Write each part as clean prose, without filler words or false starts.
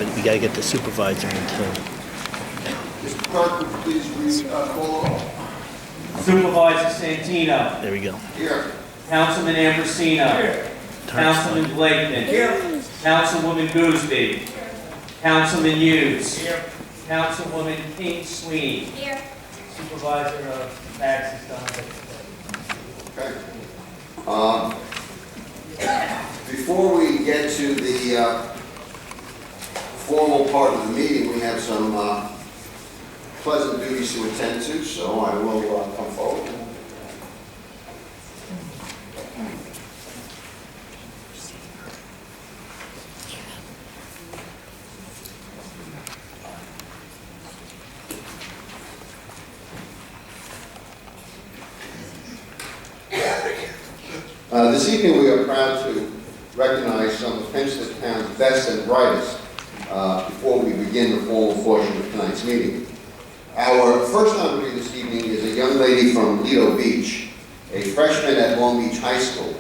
but we gotta get the supervisor in too. Mr. Clerk, would you please call roll? Supervisor Santino. There we go. Here. Councilman Ambrosino. Turn Councilman slide. Blakeman. Councilwoman Gooseby. Councilman Hughes. Councilwoman King Sweeney. Supervisor of Taxes Donovan. Okay. Before we get to the formal part of the meeting, we have some pleasant duties to attend to, so I will come forward. This evening we are proud to recognize some of Hempstead Town's best and brightest before we begin the formal portion of tonight's meeting. Our first honoree this evening is a young lady from Lido Beach, a freshman at Long Beach High School.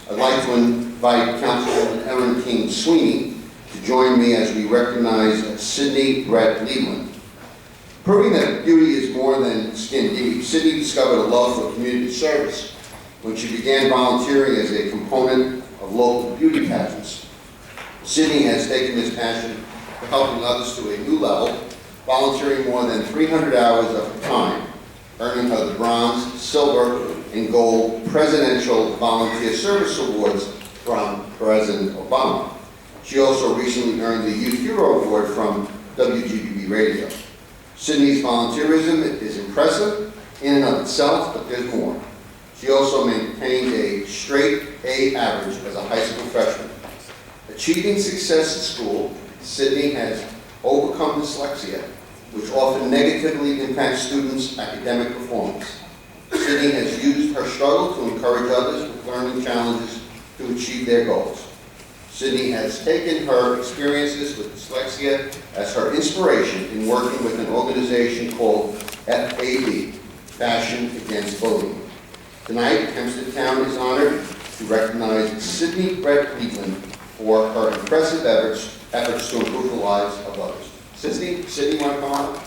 I'd like to invite Councilwoman Erin King Sweeney to join me as we recognize Sydney Brett Leland. Proving that beauty is more than skin deep, Sydney discovered a love for community service when she began volunteering as a component of local beauty pageants. Sydney has taken this passion for helping others to a new level, volunteering more than 300 hours of her time, earning her the Bronze, Silver, and Gold Presidential Volunteer Service Awards from President Obama. She also recently earned the Youth Hero Award from WGBB Radio. Sydney's volunteerism is impressive in and of itself, but there's more. She also maintained a straight A average as a high school freshman. Achieving success at school, Sydney has overcome dyslexia, which often negatively impacts students' academic performance. Sydney has used her struggle to encourage others with learning challenges to achieve their goals. Sydney has taken her experiences with dyslexia as her inspiration in working with an organization called FAB, Fashion Against Bullying. Tonight, Hempstead Town is honored to recognize Sydney Brett Leland for her impressive efforts to improve the lives of others. Sydney, want to come on?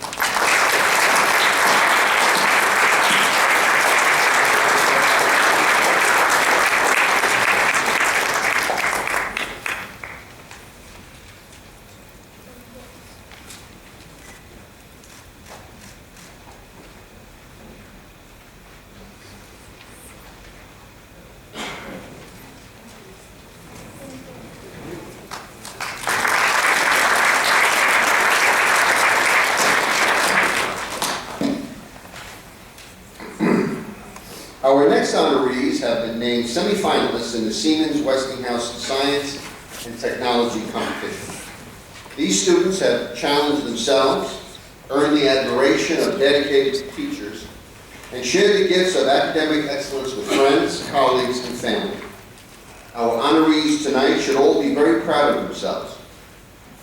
Our next honorees have been named semifinalists in the Siemens Westinghouse Science and Technology Competition. These students have challenged themselves, earned the admiration of dedicated teachers, and shared the gifts of academic excellence with friends, colleagues, and family. Our honorees tonight should all be very proud of themselves.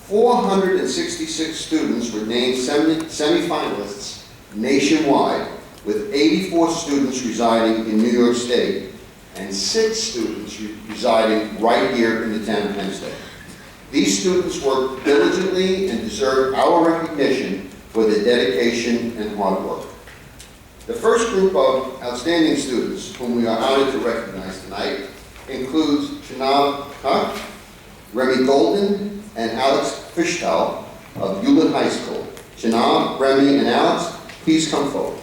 466 students were named semifinalists nationwide, with 84 students residing in New York State and 6 students residing right here in the town of Hempstead. These students work diligently and deserve our recognition for their dedication and hard work. The first group of outstanding students whom we are honored to recognize tonight includes Remy Golden and Alex Fishtel of Hewlett High School. Janab, Remy, and Alex, please come forward.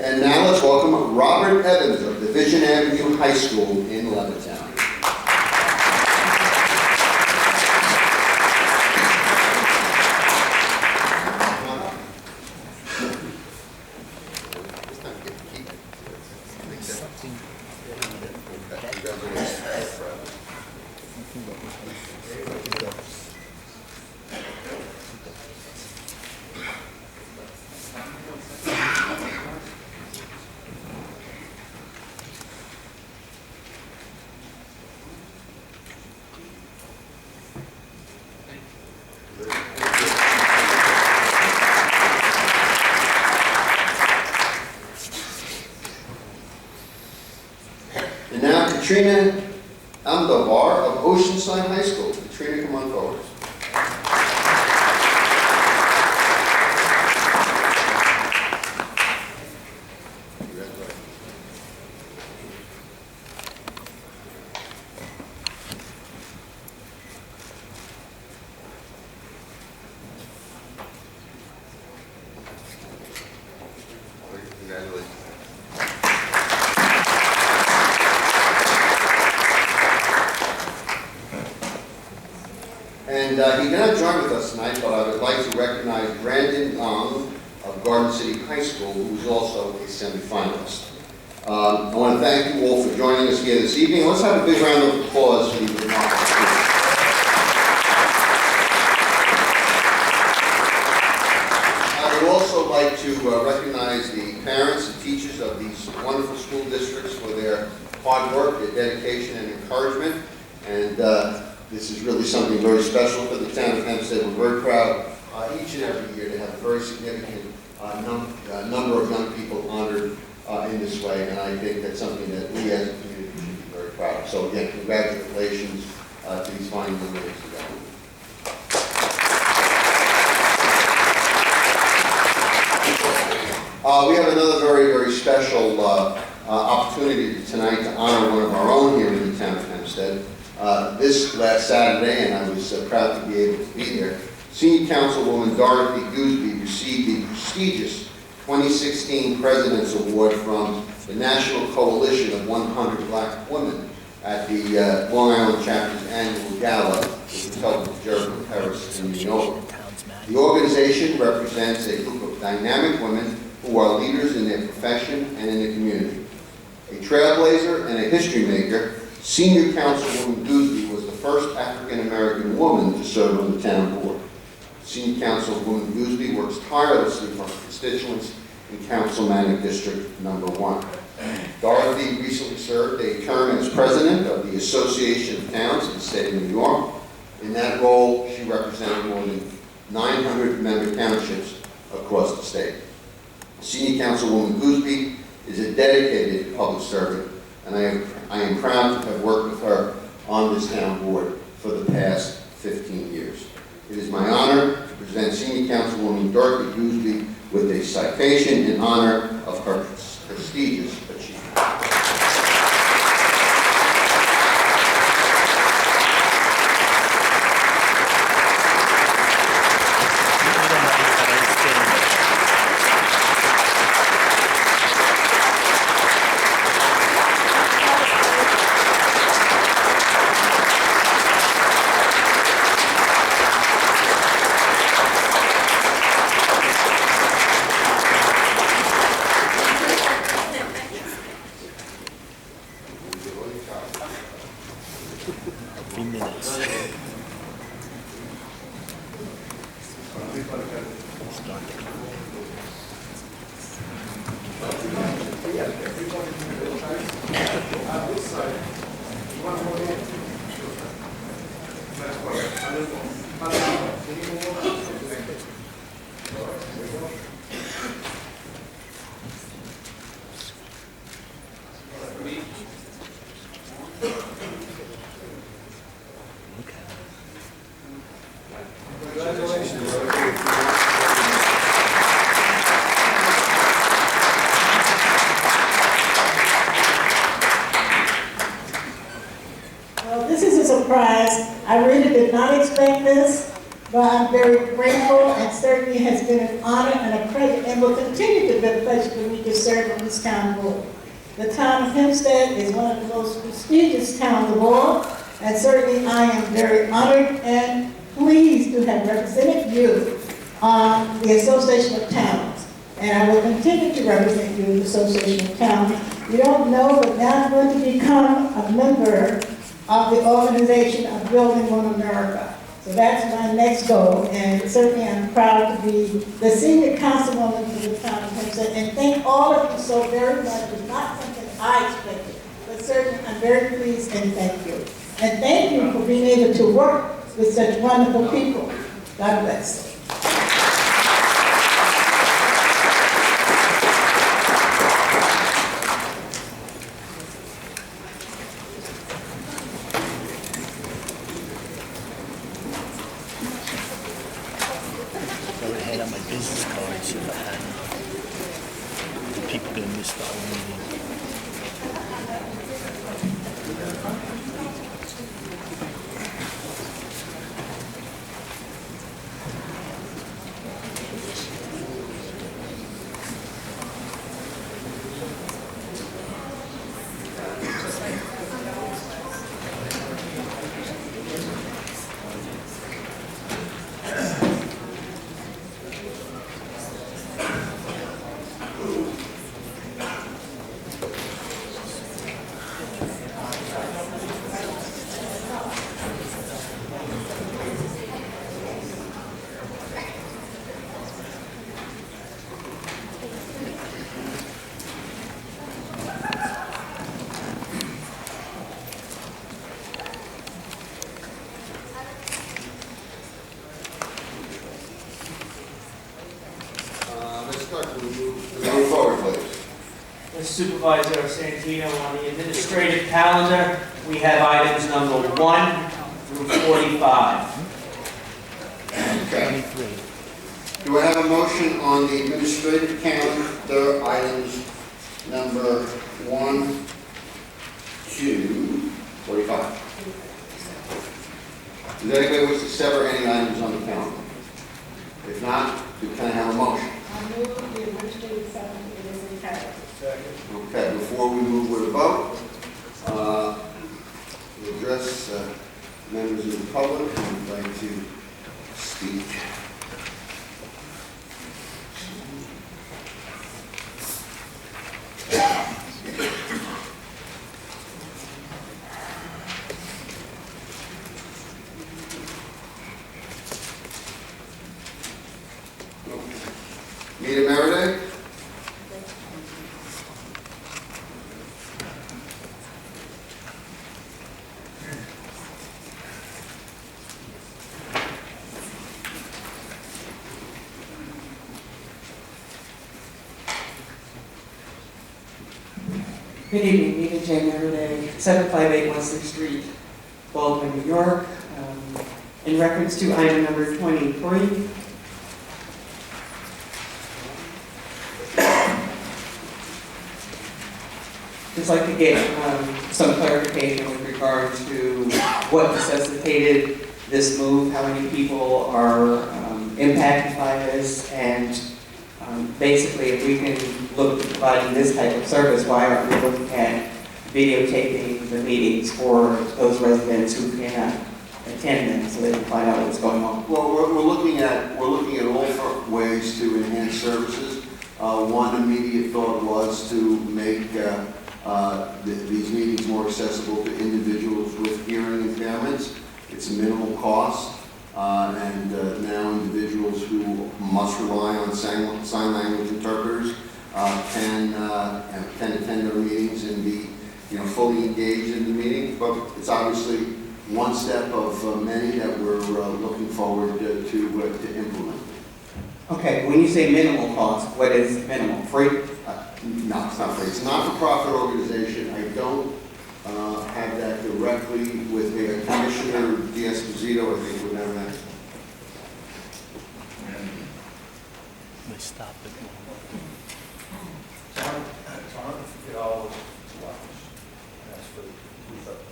And now let's welcome Robert Evans of Division Avenue High School in Levittown. And now Katrina Amdavar of Oceanside High School. Katrina, come on forward. Congratulations. And he cannot join with us tonight, but I would like to recognize Brandon Young of Garden City High School, who is also a semifinalist. I want to thank you all for joining us here this evening. Let's have a big round of applause for these remarkable students. I would also like to recognize the parents and teachers of these wonderful school districts for their hard work, their dedication, and encouragement. And this is really something very special for the town of Hempstead. We're very proud each and every year to have a very significant number of young people honored in this way, and I think that's something that we as a community should be very proud of. So again, congratulations to these fine young ladies. We have another very, very special opportunity tonight to honor one of our own here in the town of Hempstead. This last Saturday, and I was proud to be able to be there, Senior Councilwoman Dorothy Gooseby received the prestigious 2016 President's Award from the National Coalition of 100 Black Women at the Long Island Chapter's annual gala, which was held at Jericho Terrace in New York. The organization represents a group of dynamic women who are leaders in their profession and in the community. A trailblazer and a history maker, Senior Councilwoman Gooseby was the first African-American woman to serve on the town board. Senior Councilwoman Gooseby works tirelessly for her constituents in Councilmanic District Number 1. Dorothy recently served a term as president of the Association of Towns in the state of New York. In that role, she represented more than 900 member townships across the state. Senior Councilwoman Gooseby is a dedicated public servant, and I am proud to have worked with her on this town board for the past 15 years. It is my honor to present Senior Councilwoman Dorothy Gooseby with a citation in honor of her prestigious achievement. Well, this is a surprise. I really did not expect this. but I'm very grateful, and certainly has been an honor and a pleasure, and will continue to be a pleasure for me to serve on this town board. The town of Hempstead is one of the most prestigious towns of all, and certainly I am very honored and pleased to have represented you on the Association of Towns. And I will continue to represent you in the Association of Towns. You don't know, but now I'm going to become a member of the organization of Building One America. So that's my next goal, and certainly I'm proud to be the senior councilwoman for the town of Hempstead. And thank all of you so very much. It's not something I expected, but certainly I'm very pleased and thank you. And thank you for being able to work with such wonderful people. God bless. I would have had on my business cards if I had them. The people gonna miss the whole meeting. Move forward, please. Supervisor Santino, on the administrative calendar, we have items number 1 through 45. Okay. 23. Do I have a motion on the administrative calendar, items number 1 to 45? Does anybody wish to sever any items on the calendar? If not, can I have a motion? I move the administrative calendar is entirely. Okay, before we move with a vote, we'll address members of the public who would like to speak. Nita Meredith? Good evening, Nita J. Meredith, 758 Wesley Street, Baldwin, New York. In reference to item number 23, just like to get some clarification with regard to what necessitated this move, how many people are impacted by this, and basically if we can look at providing this type of service, why aren't we looking at videotaping the meetings for those residents who cannot attend them so they can find out what's going on? Well, we're looking at all ways to enhance services. One immediate thought was to make these meetings more accessible to individuals with hearing impairments. It's a minimal cost, and now individuals who must rely on sign language interpreters can attend our meetings and be, fully engaged in the meeting. But it's obviously one step of many that we're looking forward to implement. Okay, when you say minimal cost, what is minimal? Free? No, it's not free. It's a not-for-profit organization. I don't have that directly with me. Commissioner D'Esposito, I think, would have that. They stop it. It's $150 to watch. That's for 2 thumbs.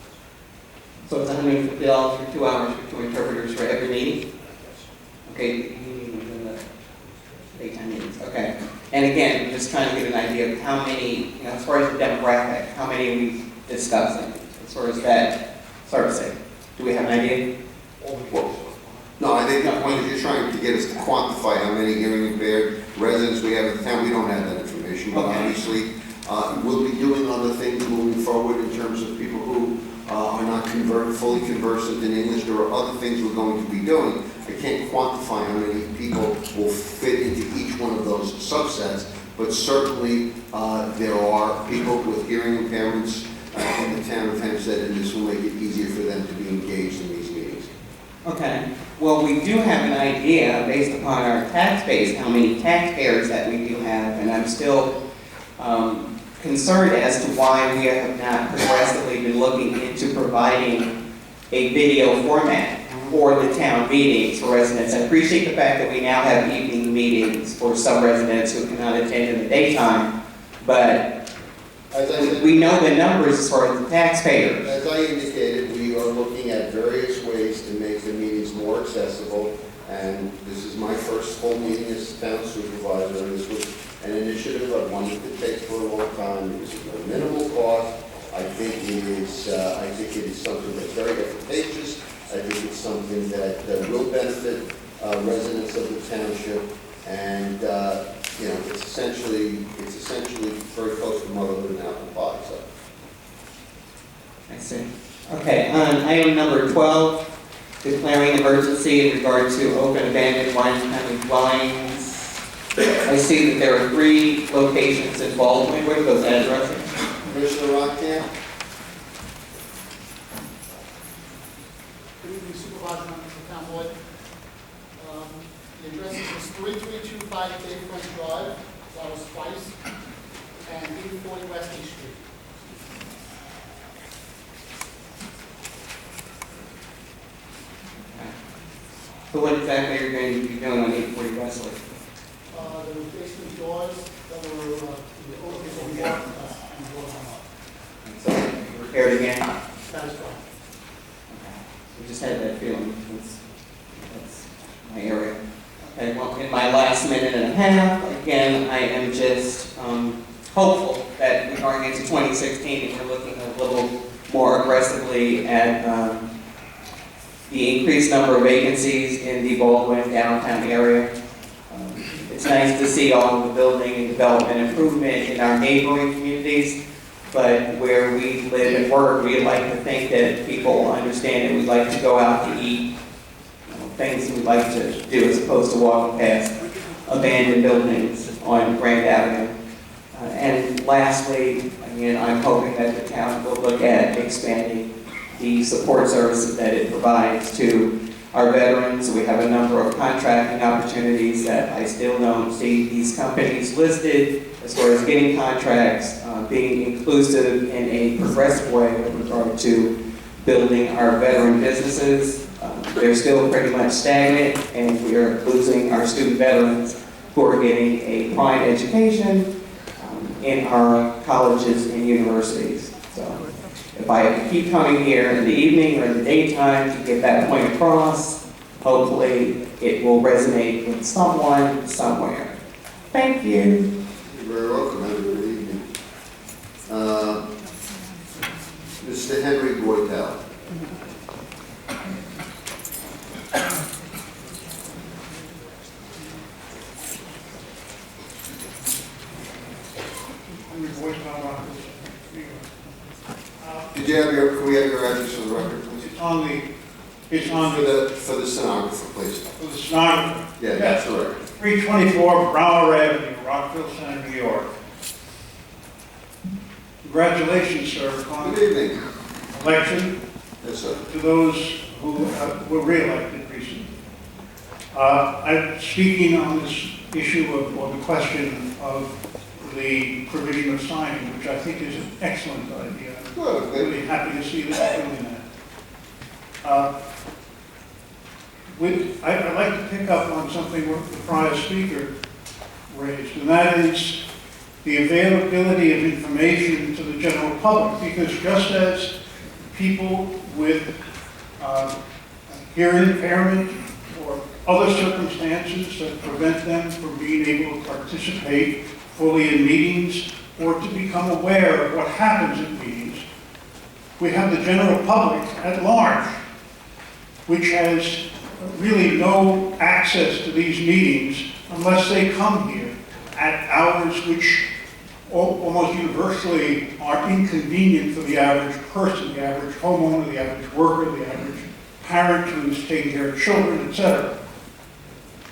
So it's $150 for 2 hours for 2 interpreters for every meeting? Yes. Okay, evening within the daytime meetings, okay. And again, I'm just trying to get an idea of how many, as far as the demographic, how many are we discussing? As far as that servicing, do we have an idea? No, I think the point is you're trying to get us to quantify how many hearing impaired residents we have in the town. We don't have that information, but Okay. obviously we'll be doing other things moving forward in terms of people who are not fully conversant in English. There are other things we're going to be doing. I can't quantify how many people will fit into each one of those subsets, but certainly there are people with hearing impairments in the town of Hempstead, and this will make it easier for them to be engaged in these meetings. Okay, well, we do have an idea based upon our tax base, how many taxpayers that we do have, and I'm still concerned as to why we have not progressively been looking into providing a video format for the town meetings for residents. I appreciate the fact that we now have evening meetings for some residents who cannot attend in the daytime, but As I said, we know the numbers as far as the taxpayers. as I indicated, we are looking at various ways to make the meetings more accessible, and this is my first full meeting as town supervisor, and this was an initiative I wanted to take for a long time. It was a minimal cost. I think it is something that's very efficacious. I think it's something that will benefit residents of the township, and it's essentially very close to motherhood and apple pie. So. I see. Okay, on item number 12, declaring emergency in regard to open abandoned one-family dwellings. I see that there are 3 locations in Baldwin. What are those addresses? Commissioner Rockcamp? Good evening, Supervisor, members of the town board. The address is 3325 Bayfront Drive, that was twice, and 840 West East Street. So what exactly are you going to be doing on 840 Wesley? There were basement doors that were open for water, and water went up. So repaired again? That is correct. We just had that feeling. That's my area. Okay, well, in my last minute and a half, again, I am just hopeful that we're going into 2016 and we're looking a little more aggressively at the increased number of vacancies in the Baldwin downtown area. It's nice to see all of the building and development improvement in our neighboring communities, but where we live and work, we like to think that people understand that we like to go out to eat, things we like to do as opposed to walking past abandoned buildings on Grand Avenue. And lastly, again, I'm hoping that the town will look at expanding the support services that it provides to our veterans. We have a number of contracting opportunities that I still don't see these companies listed as far as getting contracts, being inclusive in a progressive way with regard to building our veteran businesses. They're still pretty much stagnant, and we are losing our student veterans who are getting a prime education in our colleges and universities. So if I have to keep coming here in the evening or in the daytime to get that point across, hopefully it will resonate with someone somewhere. Thank you. You're very welcome. Have a good evening. Mr. Henry Boytel. Did you have can we have your address for the record, please? It's on For the stenographer, please. for the stenographer. Yeah, that's the record. 324 Brower Avenue, Rockville Center, New York. Congratulations, sir, on Good evening. election Yes, sir. to those who were re-elected recently. I'm speaking on this issue or the question of the provision of signing, which I think is an excellent idea. Good. I'm really happy to see that you're doing that. I'd like to pick up on something what the prior speaker raised, and that is the availability of information to the general public, because just as people with hearing impairment or other circumstances that prevent them from being able to participate fully in meetings or to become aware of what happens at meetings. We have the general public at large, which has really no access to these meetings unless they come here at hours which almost universally are inconvenient for the average person, the average homeowner, the average worker, the average parent who's taking care of children, etc.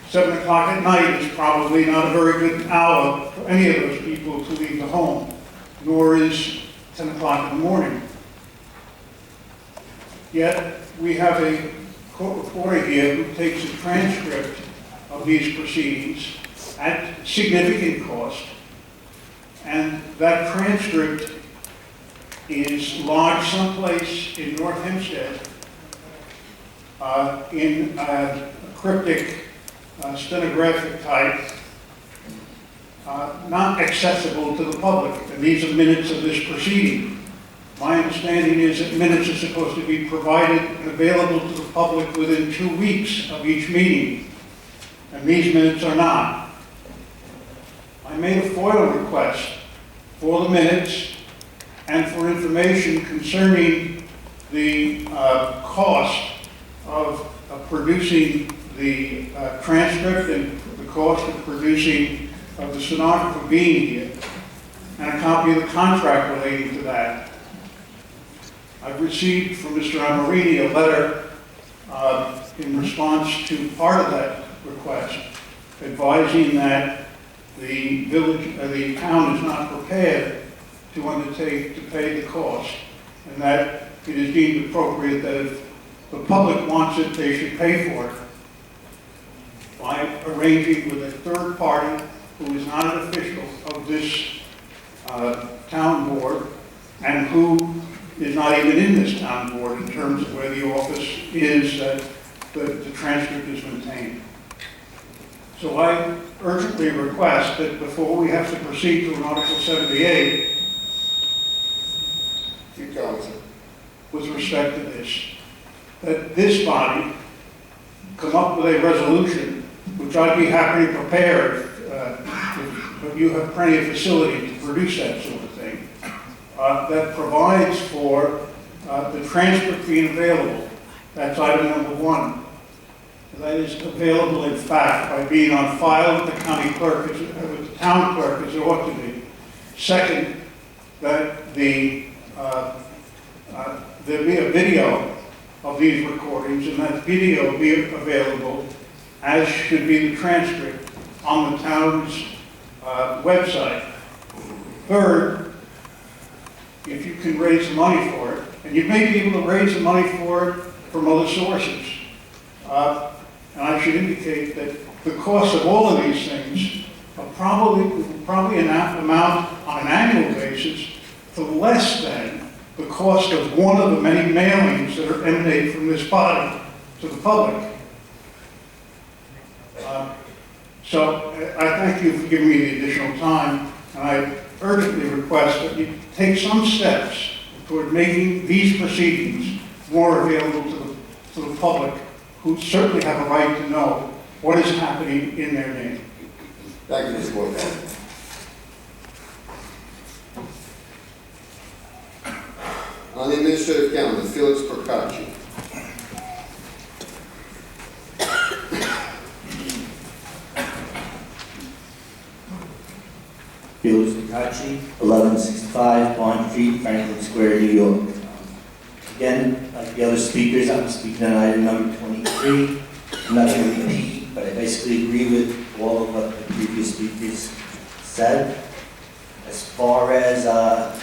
7 o'clock at night is probably not a very good hour for any of those people to leave the home, nor is 10 o'clock in the morning. Yet, we have a court reporter here who takes a transcript of these proceedings at significant cost, and that transcript is lodged someplace in North Hempstead in a cryptic stenographic type, not accessible to the public. And these are minutes of this proceeding. My understanding is that minutes are supposed to be provided and available to the public within 2 weeks of each meeting, and these minutes are not. I made a FOIL request for the minutes and for information concerning the cost of producing the transcript and the cost of producing the stenographer being here, and a copy of the contract relating to that. I've received from Mr. Amarini a letter in response to part of that request, advising that the town is not prepared to undertake to pay the cost, and that it is deemed appropriate that if the public wants it, they should pay for it by arranging with a third party who is not an official of this town board and who is not even in this town board in terms of where the office is that the transcript is maintained. So I urgently request that before we have to proceed to an Article 78, Keep going, sir. with respect to this, that this body come up with a resolution, which I'd be happy to prepare, but you have plenty of facility to produce that sort of thing, that provides for the transcript being available. That's item number 1. That is available, in fact, by being on file with the county clerk, with the town clerk, as it ought to be. Second, that there be a video of these recordings, and that video be available, as should be the transcript, on the town's website. Third, if you can raise the money for it, and you may be able to raise the money for it from other sources. And I should indicate that the cost of all of these things are probably amount on an annual basis to less than the cost of one of the many mailings that emanate from this body to the public. So I thank you for giving me the additional time, and I urgently request that you take some steps toward making these proceedings more available to the public, who certainly have a right to know what is happening in their name. Thank you, Mr. Boyd. On the administrative calendar, Felix Procacci. Felix Procacci, 1165 Bond Street, Franklin Square, New York. Again, like the other speakers, I'm speaking on item number 23. I'm not going to repeat, but I basically agree with all of what the previous speakers said. As far as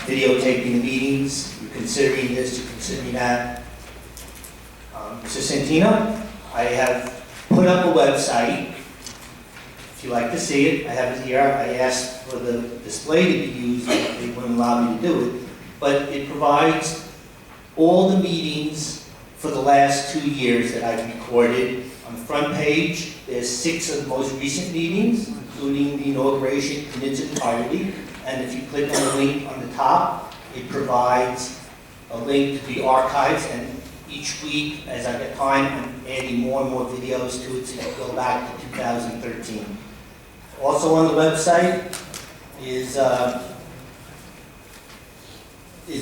videotaping the meetings, you're considering this, you're considering that. Mr. Santino, I have put up a website. If you'd like to see it, I have it here. I asked for the display to be used, but they wouldn't allow me to do it. But it provides all the meetings for the last 2 years that I've recorded. On the front page, there's 6 of the most recent meetings, including the inauguration in its entirety. And if you click on the link on the top, it provides a link to the archives, and each week, as I get time, I'm adding more and more videos to it, so you can go back to 2013. Also on the website is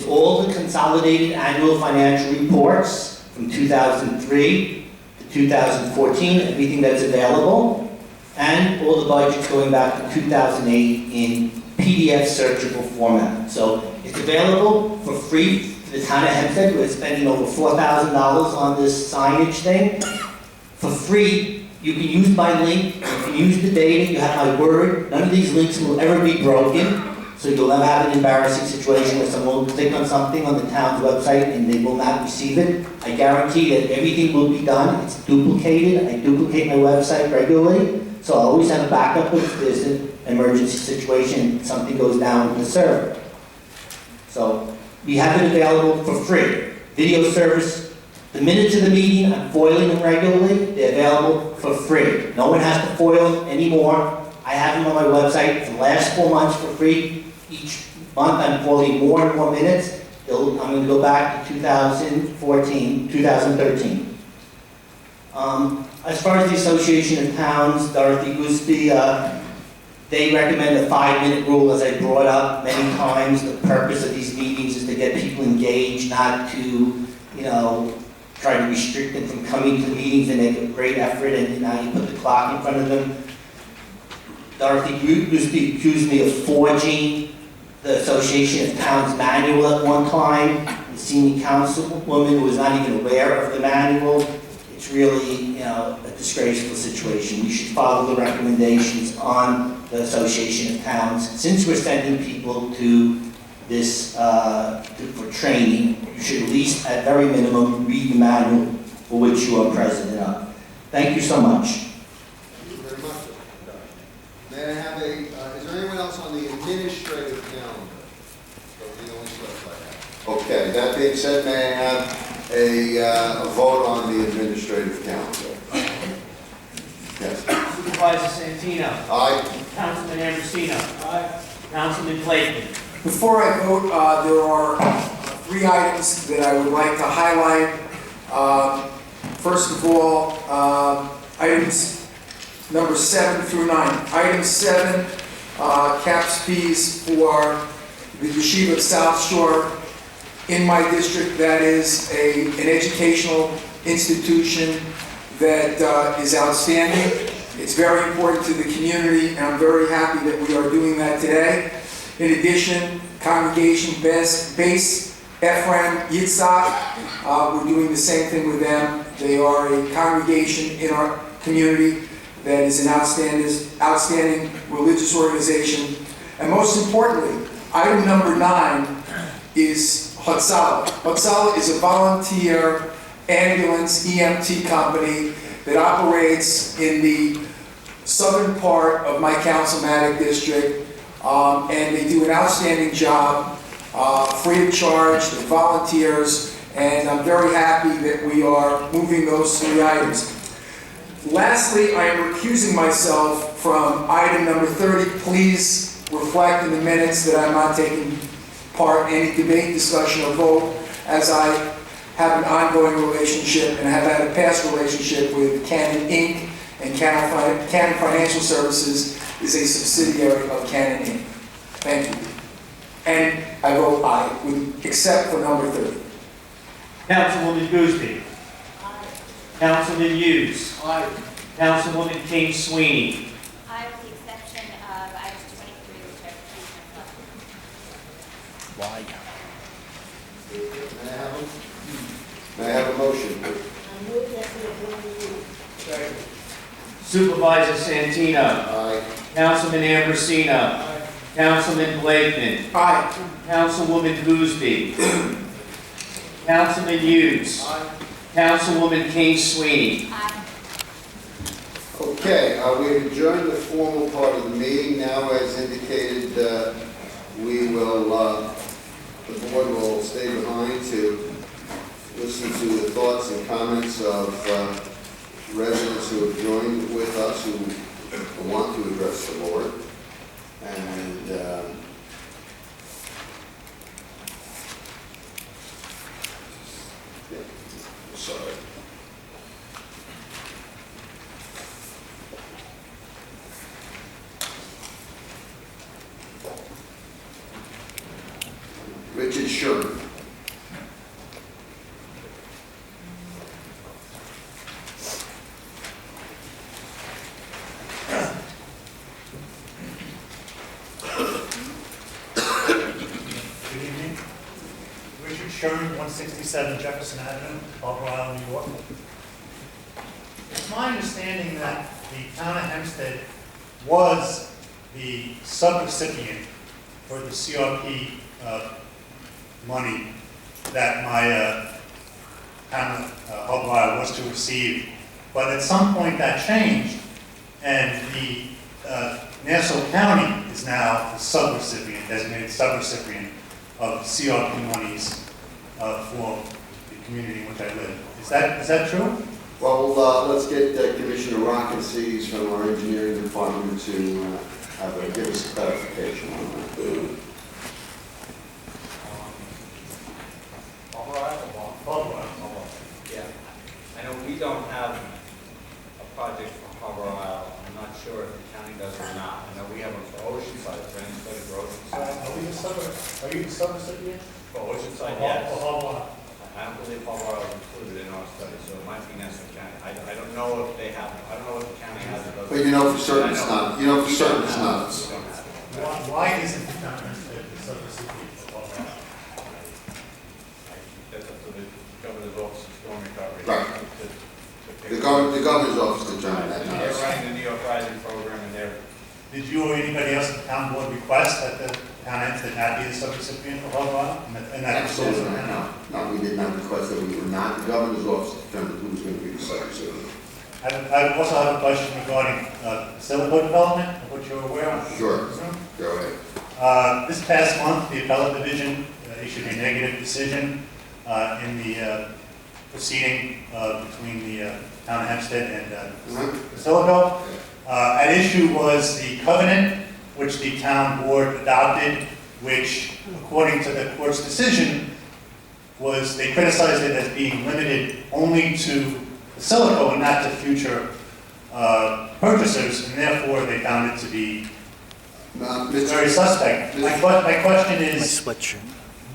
all the consolidated annual financial reports from 2003 to 2014, everything that's available, and all the budgets going back to 2008 in PDF searchable format. So it's available for free to the town of Hempstead. We're spending over $4,000 on this signage thing. For free, you can use my link, you can use the data, you have my word. None of these links will ever be broken. So you'll never have an embarrassing situation where someone will click on something on the town's website and they will not receive it. I guarantee that everything will be done. It's duplicated. I duplicate my website regularly. So I always have a backup if there's an emergency situation, something goes down with the server. So we have it available for free. Video service, the minutes of the meeting, I'm foiling them regularly. They're available for free. No one has to foil them anymore. I have them on my website for the last 4 months for free. Each month I'm foiling more and more minutes. I'm going to go back to 2013. As far as the Association of Towns, Dorothy Gooseby, they recommend a 5-minute rule, as I brought up many times. The purpose of these meetings is to get people engaged, not to, try to restrict them from coming to meetings and make a great effort, and now you put the clock in front of them. Dorothy Gooseby accused me of forging the Association of Towns manual at one time. The senior councilwoman was not even aware of the manual. It's really, a disgraceful situation. We should follow the recommendations on the Association of Towns. Since we're sending people to this for training, you should at least, at very minimum, read the manual for which you are president of. Thank you so much. Thank you very much. May I have is there anyone else on the administrative calendar? Those are the only slips I have. Okay, that being said, may I have a vote on the administrative calendar? Yes. Supervisor Santino. Aye. Councilman Ambrosino. Aye. Councilman Blakeman. Before I vote, there are 3 items that I would like to highlight. First of all, items number 7 through 9. Item 7, caps fees for the Yeshiva of South Shore. In my district, that is an educational institution that is outstanding. It's very important to the community, and I'm very happy that we are doing that today. In addition, Congregation Base Ephraim Yitzhak, we're doing the same thing with them. They are a congregation in our community that is an outstanding religious organization. And most importantly, item number 9 is Hatzalah. Hatzalah is a volunteer ambulance EMT company that operates in the southern part of my councilmatic district, and they do an outstanding job, free of charge. They're volunteers, and I'm very happy that we are moving those 3 items. Lastly, I am recusing myself from item number 30. Please reflect in the minutes that I'm not taking part in any debate, discussion, or vote, as I have an ongoing relationship and have had a past relationship with Canon Inc. and Canon Financial Services is a subsidiary of Canon Inc. Thank you. And I vote aye, except for number 30. Councilwoman Gooseby. Aye. Councilman Hughes. Aye. Councilwoman King Sweeney. Aye, with the exception of items 23, which are please Why? May I have a motion? I move that we approve. Second. Supervisor Santino. Aye. Councilman Ambrosino. Aye. Councilman Blakeman. Aye. Councilwoman Gooseby. Councilman Hughes. Aye. Councilwoman King Sweeney. Aye. Okay, we adjourned the formal part of the meeting. Now, as indicated, we will, the board will stay behind to listen to the thoughts and comments of residents who have joined with us who want to address the board. And Richard Sherman. Good evening. Richard Sherman, 167 Jefferson Avenue, Culver Island, New York. It's my understanding that the town of Hempstead was the subrecipient for the CRP money that my town of Culver Island was to receive. But at some point that changed, and the Nassau County is now the subrecipient, designated subrecipient of CRP monies for the community in which I live. Is that true? Well, let's get Commissioner Rockensees from our engineering department to give us clarification on that. Yeah, I know we don't have a project for Harbor Isle. I'm not sure if the county does or not. I know we have one for Oceanside, for any study for Oceanside. Are you the subrecipient? For Oceanside, yes. For Harbor Isle? I don't believe Harbor Isle is included in our study, so it might be Nassau County. I don't know if they have, I don't know what the county has. But you know for certain it's not. You know for certain it's not. Why isn't the town of Hempstead the subrecipient for Harbor Isle? That's up to the governor's office of storm recovery. Right. To The governor's office determined that. They're running the New York Rising program, and they're. Did you or anybody else at the town board request that the town of Hempstead not be the subrecipient for Harbor Isle? And that Absolutely not. No, we did not request that. We were not. The governor's office determined who was going to be the subrecipient. I also have a question regarding silico development, of which you're aware of. Sure. Go ahead. This past month, the appellate division issued a negative decision in the proceeding between the town of Hempstead and Silico. At issue was the covenant which the town board adopted, which, according to the court's decision, was they criticized it as being limited only to the Silico and not to future purchasers, and therefore they found it to be very suspect. My question is,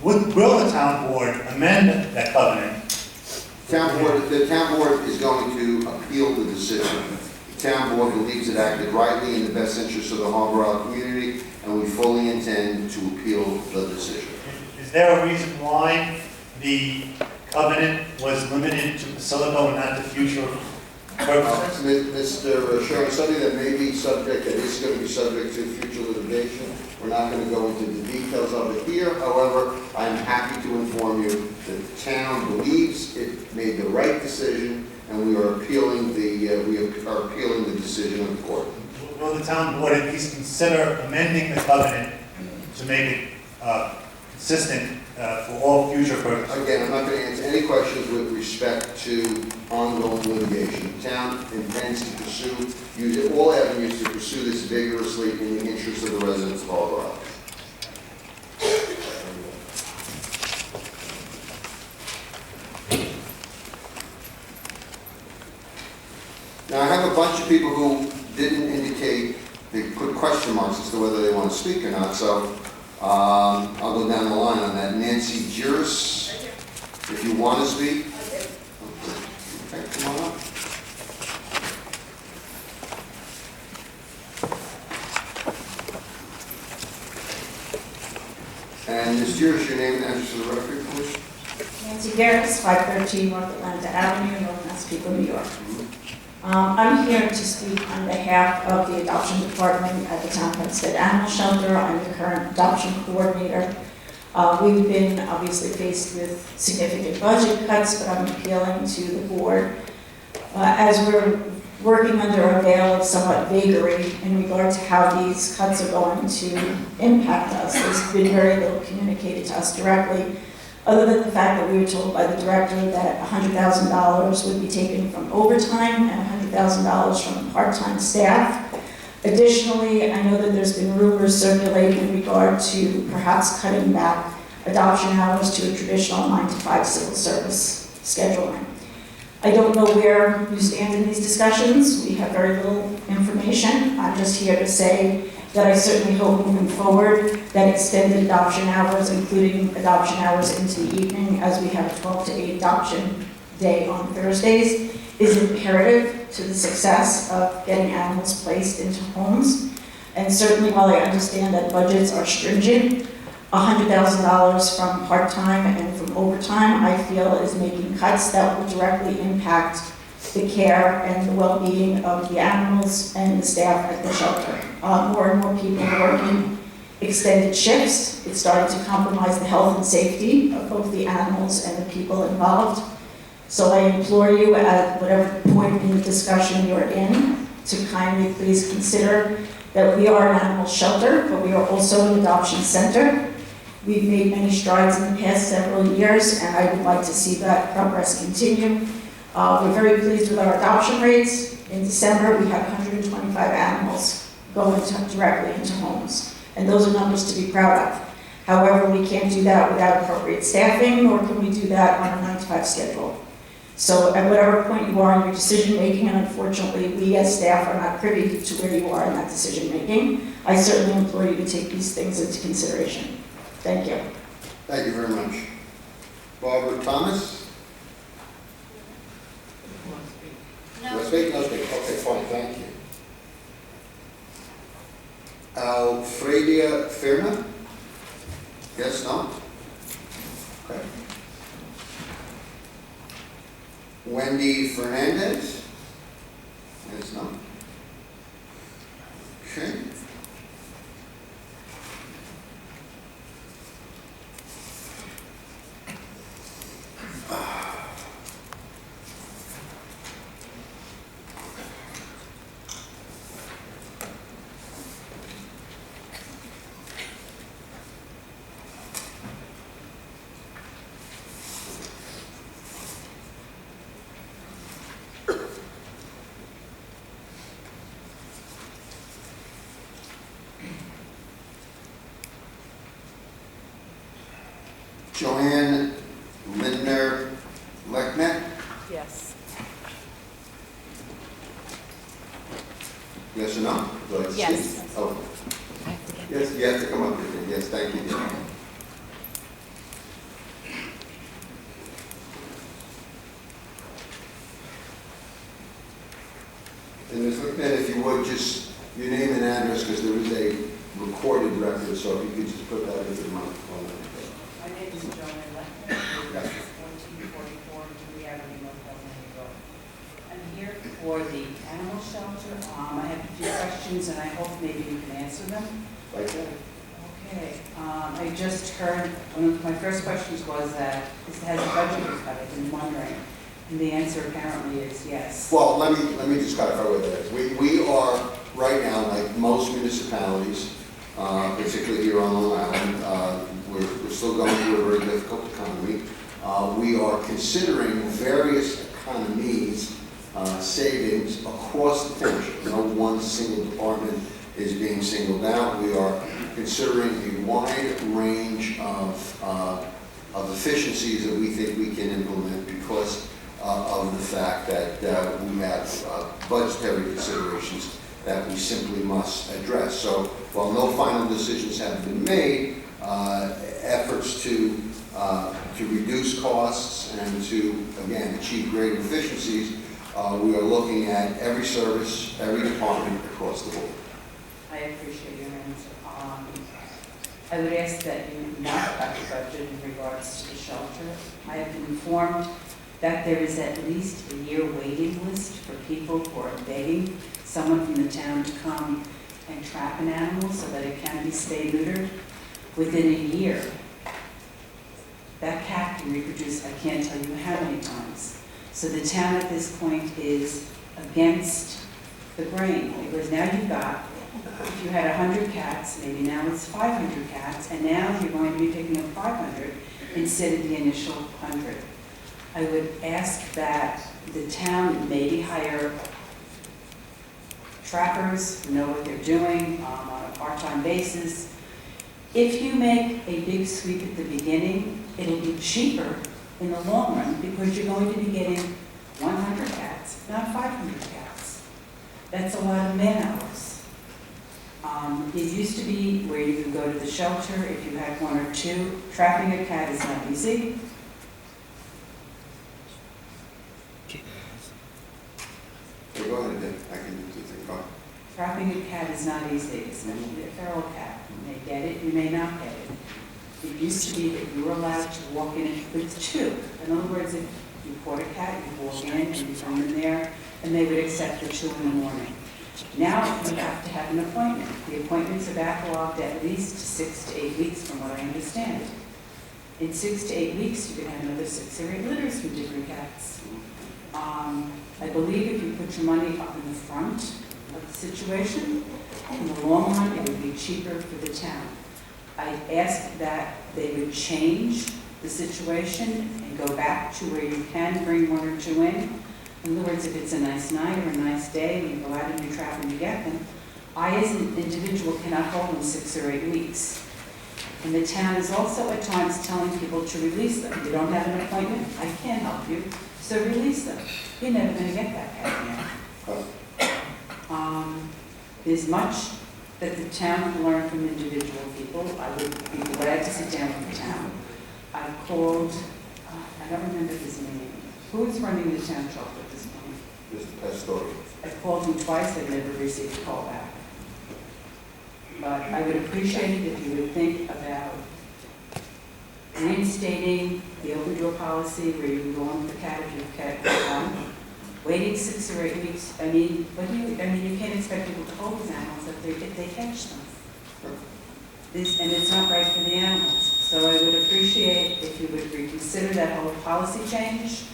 will the town board amend that covenant? The town board is going to appeal the decision. The town board believes it acted rightly in the best interest of the Harbor Isle community, and we fully intend to appeal the decision. Is there a reason why the covenant was limited to the Silico and not to future purposes? Mr. Sherman, something that may be subject, that is going to be subject to future litigation. We're not going to go into the details of it here. However, I'm happy to inform you that the town believes it made the right decision, and we are appealing the decision of the court. Will the town board at least consider amending the covenant to make it consistent for all future purposes? Again, I'm not going to answer any questions with respect to ongoing litigation. The town intends to use all avenues to pursue this vigorously in the interest of the residents of Harbor Isle. Now, I have a bunch of people who didn't indicate, they put question marks as to whether they want to speak or not, so I'll go down the line on that. Nancy Juris, if you want to speak. Okay, come on up. And Ms. Juris, your name and address for the record, please. Nancy Garris, 513 North Atlanta Avenue, North Massapequa, New York. I'm here to speak on behalf of the adoption department at the Town of Hempstead Animal Shelter. I'm the current adoption coordinator. We've been obviously faced with significant budget cuts, but I'm appealing to the board as we're working under a veil of somewhat vagary in regard to how these cuts are going to impact us. There's been very little communicated to us directly, other than the fact that we were told by the director that $100,000 would be taken from overtime and $100,000 from part-time staff. Additionally, I know that there's been rumors circulating in regard to perhaps cutting back adoption hours to a traditional 9-to-5 civil service scheduling. I don't know where you stand in these discussions. We have very little information information. I'm just here to say that I certainly hope moving forward that extended adoption hours, including adoption hours into the evening, as we have a 12 to 8 adoption day on Thursdays, is imperative to the success of getting animals placed into homes. And certainly while I understand that budgets are stringent, $100,000 from part-time and from overtime, I feel is making cuts that will directly impact the care and the well-being of the animals and the staff at the shelter. More and more people are working extended shifts. It's starting to compromise the health and safety of both the animals and the people involved. So I implore you, at whatever point in the discussion you're in, to kindly please consider that we are an animal shelter, but we are also an adoption center. We've made many strides in the past several years, and I would like to see that progress continue. We're very pleased with our adoption rates. In December, we had 125 animals go directly into homes, and those are numbers to be proud of. However, we can't do that without appropriate staffing, nor can we do that on a 9-to-5 schedule. So at whatever point you are in your decision-making, and unfortunately we as staff are not privy to where you are in that decision-making, I certainly implore you to take these things into consideration. Thank you. Thank you very much. Barbara Thomas? No. No speak? No speak. Okay, fine, thank you. Alfredia Firma? Yes, no? Okay. Wendy Fernandez? Yes, no? Okay. Joanne Lindner Leckneck? Yes. Yes or no? Would you like to Yes. speak? Oh. Yes, you have to come up here. Yes, thank you. And Ms. Leckneck, if you would, just your name and address, because there is a recorded record, so if you could just put that into the microphone. My name is Joanne Leckner, address is 1444 Dewey Avenue, North Carolina Road. I'm here for the animal shelter. I have a few questions and I hope maybe you can answer them. Like that? Okay. I just heard, one of my first questions was that has the budget been cut? I've been wondering. And the answer apparently is yes. Well, let me just clarify what that is. We are, right now, like most municipalities, particularly here on Long Island, we're still going through a very difficult economy. We are considering various economies, savings across the township. No one single department is being singled out. We are considering a wide range of efficiencies that we think we can implement because of the fact that we have budgetary considerations that we simply must address. So while no final decisions have been made, efforts to reduce costs and to, again, achieve greater efficiencies, we are looking at every service, every department across the board. I appreciate your answer. I would ask that you not cut the budget in regards to the shelter. I have been informed that there is at least a year waiting list for people who are begging someone from the town to come and trap an animal so that it can be spayed neutered within a year. That cat can reproduce, I can't tell you how many times. So the town at this point is against the grain, because now you've got, if you had 100 cats, maybe now it's 500 cats, and now you're going to be picking up 500 instead of the initial 100. I would ask that the town maybe hire trappers who know what they're doing on a part-time basis. If you make a big sweep at the beginning, it'll be cheaper in the long run because you're going to be getting 100 cats, not 500 cats. That's a lot of man hours. It used to be where you could go to the shelter if you had one or two. Trapping a cat is not easy. So go ahead, Dick. I can do the thing. Go ahead. Trapping a cat is not easy, especially a feral cat. You may get it, you may not get it. It used to be that you were allowed to walk in with two. In other words, if you caught a cat, you walk in and you come in there, and they would accept the 2 in the morning. Now you have to have an appointment. The appointments are backlogged at least 6 to 8 weeks from what I understand. In 6 to 8 weeks, you can have another 6 or 8 litters from different cats. I believe if you put your money up in the front of the situation, in the long run, it would be cheaper for the town. I asked that they would change the situation and go back to where you can bring 1 or 2 in. In other words, if it's a nice night or a nice day and you go out and you trap and you get them, I as an individual cannot hold them 6 or 8 weeks. And the town is also at times telling people to release them. You don't have an appointment, I can't help you, so release them. You're never going to get that cat again. There's much that the town can learn from individual people. I would be glad to sit down with the town. I called, I don't remember his name. Who's running the town shelter at this point? Mr. Pastore. I called him twice, I never received a call back. But I would appreciate it if you would think about reinstating the open door policy where you can go on with the cat if you've cat home. Waiting 6 or 8 weeks, I mean, you can't expect people to hold these animals if they catch them. And it's not right for the animals. So I would appreciate if you would reconsider that whole policy change.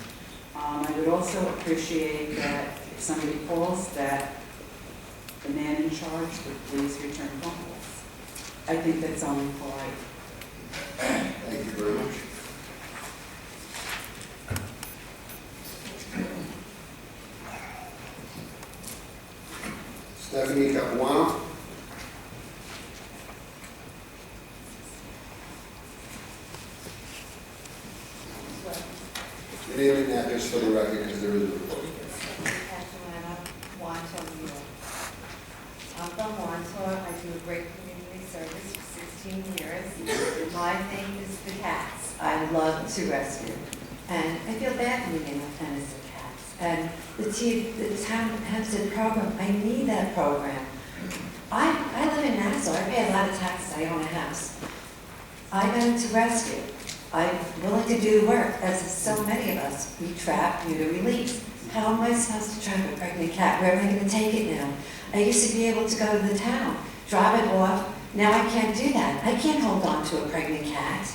I would also appreciate that if somebody calls, that the man in charge would please return phone calls. I think that's only polite. Thank you very much. Stephanie Capuano. Your name and address for the record, because there is a report. Capuano, Wanto, New York. I'm from Wanto. I do a great community service for 16 years. My thing is the cats. I love to rescue. And I feel bad for leaving my innocent cats. And the town Hempstead program, I need that program. I live in Nassau. I pay a lot of taxes. I own a house. I got into rescue. I'm willing to do the work, as so many of us. We trap, neuter, release. How am I supposed to trap a pregnant cat? Where am I going to take it now? I used to be able to go to the town, drop it off. Now I can't do that. I can't hold on to a pregnant cat.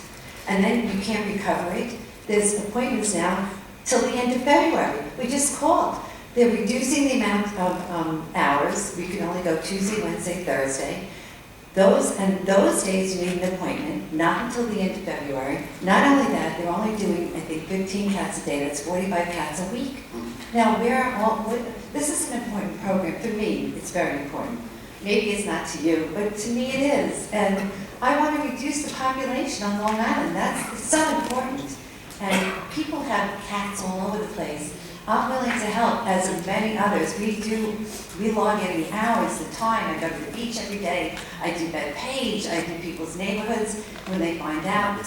And then you can't recover it. There's appointments now till the end of February. We just called. They're reducing the amount of hours. We can only go Tuesday, Wednesday, Thursday. Those days you need an appointment, not until the end of February. Not only that, they're only doing, I think, 15 cats a day. That's 45 cats a week. Now, this is an important program. For me, it's very important. Maybe it's not to you, but to me it is. And I want to reduce the population on Long Island. It's so important. And people have cats all over the place. I'm willing to help, as of many others. We log in the hours, the time. I go to the beach every day. I do Bethpage. I do people's neighborhoods when they find out.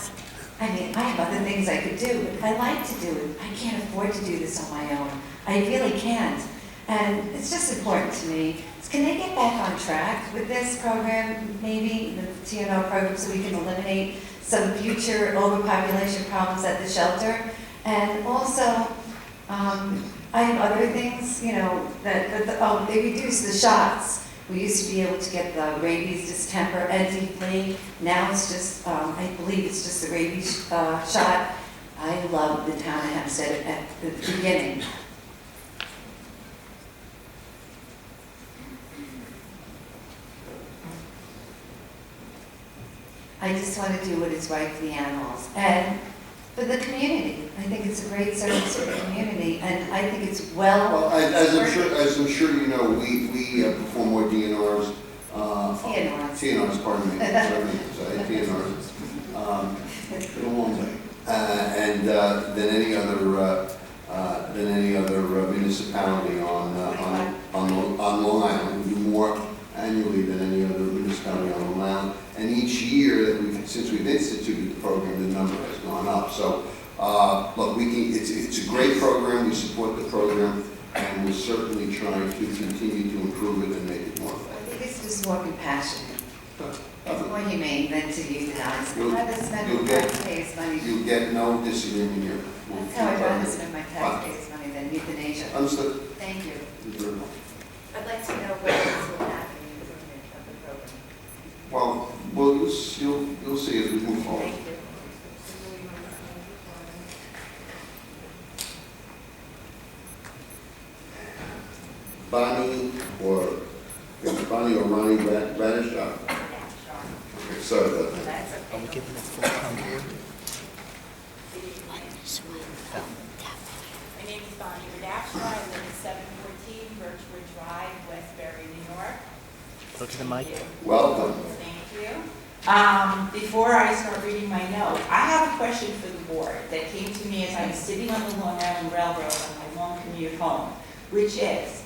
I mean, I have other things I could do, but I like to do it. I can't afford to do this on my own. I really can't. And it's just important to me. Can they get back on track with this program, maybe the TNO program, so we can eliminate some future overpopulation problems at the shelter? And also, I have other things, you know, they reduced the shots. We used to be able to get the rabies, distemper, anti-flea. Now it's just, I believe it's just the rabies shot. I love the town of Hempstead at the beginning. I just want to do what is right for the animals and for the community. I think it's a great service for the community, and I think it's well. As I'm sure you know, we perform more DNRs. TNRs, pardon me. TNRs. It's been a long day. And than any other municipality on on Long Island. We do more annually than any other municipality on Long Island. And each year that since we've instituted the program, the number has gone up. So, look, it's a great program. We support the program, and we're certainly trying to continue to improve it and make it more effective. I think it's just more compassionate. It's more humane than to euthanize. You'll- I'd rather spend you'll my get- taxpayers' money. You'll get no disagreement here. That's how I'd rather spend my taxpayers' money than euthanasia. Understood. Thank you. Thank you very much. I'd like to know where this will happen, the improvement of the program. Well, you'll see as we move forward. Thank you. Bonnie or Ronnie Radish? Okay, sorry about that. Are we giving it full town board? My name is Bonnie Radashka. I live at 714 Birchwood Drive, Westbury, New York. Go to the mic. Welcome. Thank you. Before I start reading my note, I have a question for the board that came to me as I was sitting on the Long Island Railroad on my long commute home, which is,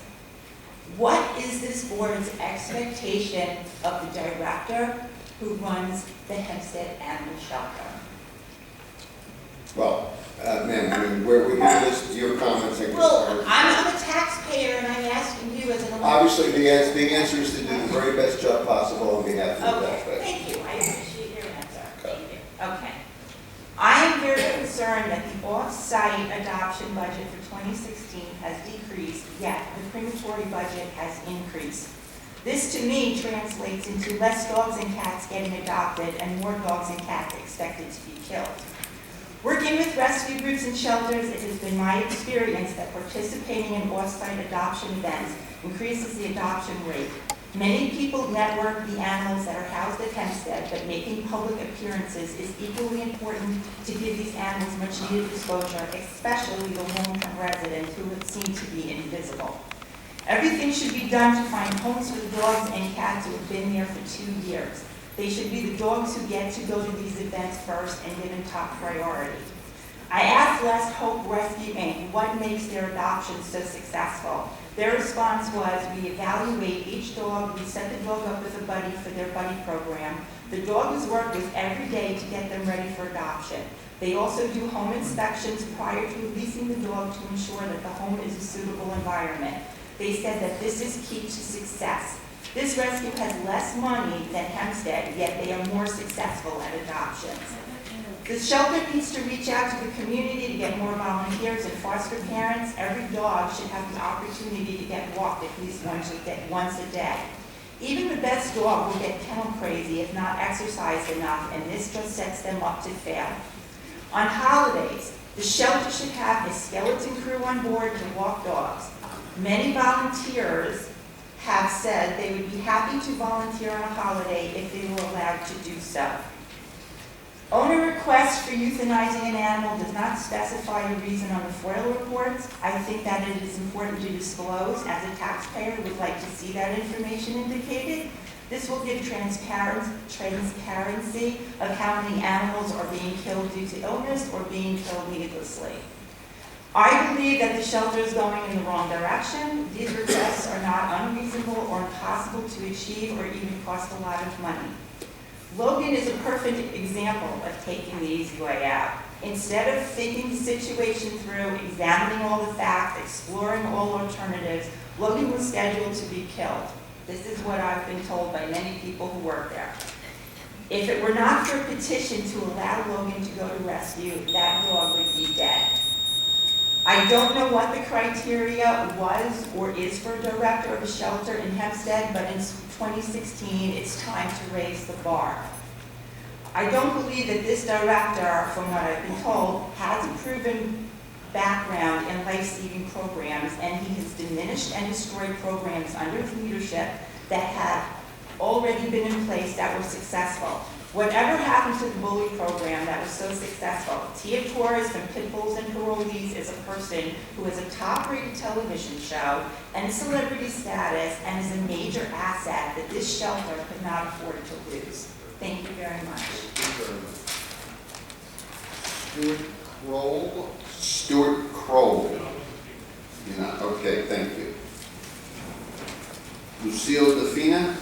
what is this board's expectation of the director who runs the Hempstead Animal Shelter? Well, ma'am, I mean, we're here to listen to your comments and Well, concerns. I'm a taxpayer and I'm asking you as an elected. Obviously, the answer is to do the very best job possible on behalf of the Okay, taxpayer. thank you. I appreciate your answer. Thank you. Okay. I am very concerned that the off-site adoption budget for 2016 has decreased, yet the crematory budget has increased. This, to me, translates into less dogs and cats getting adopted and more dogs and cats expected to be killed. Working with rescue groups and shelters, it has been my experience that participating in off-site adoption events increases the adoption rate. Many people network the animals that are housed at Hempstead, but making public appearances is equally important to give these animals much needed exposure, especially the long-term residents who would seem to be invisible. Everything should be done to find homes for the dogs and cats who have been there for 2 years. They should be the dogs who get to go to these events first and given top priority. I asked Last Hope Rescue Inc. what makes their adoption so successful. Their response was, we evaluate each dog, we set the dog up with a buddy for their buddy program. The dog is worked with every day to get them ready for adoption. They also do home inspections prior to releasing the dog to ensure that the home is a suitable environment. They said that this is key to success. This rescue has less money than Hempstead, yet they are more successful at adoptions. The shelter needs to reach out to the community to get more volunteers and foster parents. Every dog should have the opportunity to get walked at least once a day. Even the best dog will get kennel crazy if not exercised enough, and this just sets them up to fail. On holidays, the shelter should have a skeleton crew on board to walk dogs. Many volunteers have said they would be happy to volunteer on a holiday if they were allowed to do so. Owner request for euthanizing an animal does not specify a reason on the FOIL reports. I think that it is important to disclose. As a taxpayer, would like to see that information indicated. This will give transparency of how many animals are being killed due to illness or being killed needlessly. I believe that the shelter is going in the wrong direction. These requests are not unreasonable or impossible to achieve or even cost a lot of money. Logan is a perfect example of taking the easy way out. Instead of thinking the situation through, examining all the facts, exploring all alternatives, Logan was scheduled to be killed. This is what I've been told by many people who work there. If it were not for a petition to allow Logan to go to rescue, that dog would be dead. I don't know what the criteria was or is for a director of a shelter in Hempstead, but in 2016, it's time to raise the bar. I don't believe that this director, from what I've been told, has a proven background in life-saving programs, and he has diminished and destroyed programs under his leadership that have already been in place that were successful. Whatever happened to the bully program that was so successful? Tia Torres from Pit Bulls and Parolees is a person who has a top-rated television show and celebrity status and is a major asset that this shelter could not afford to lose. Thank you very much. Stuart Kroll. Okay, thank you. Lucille Defina.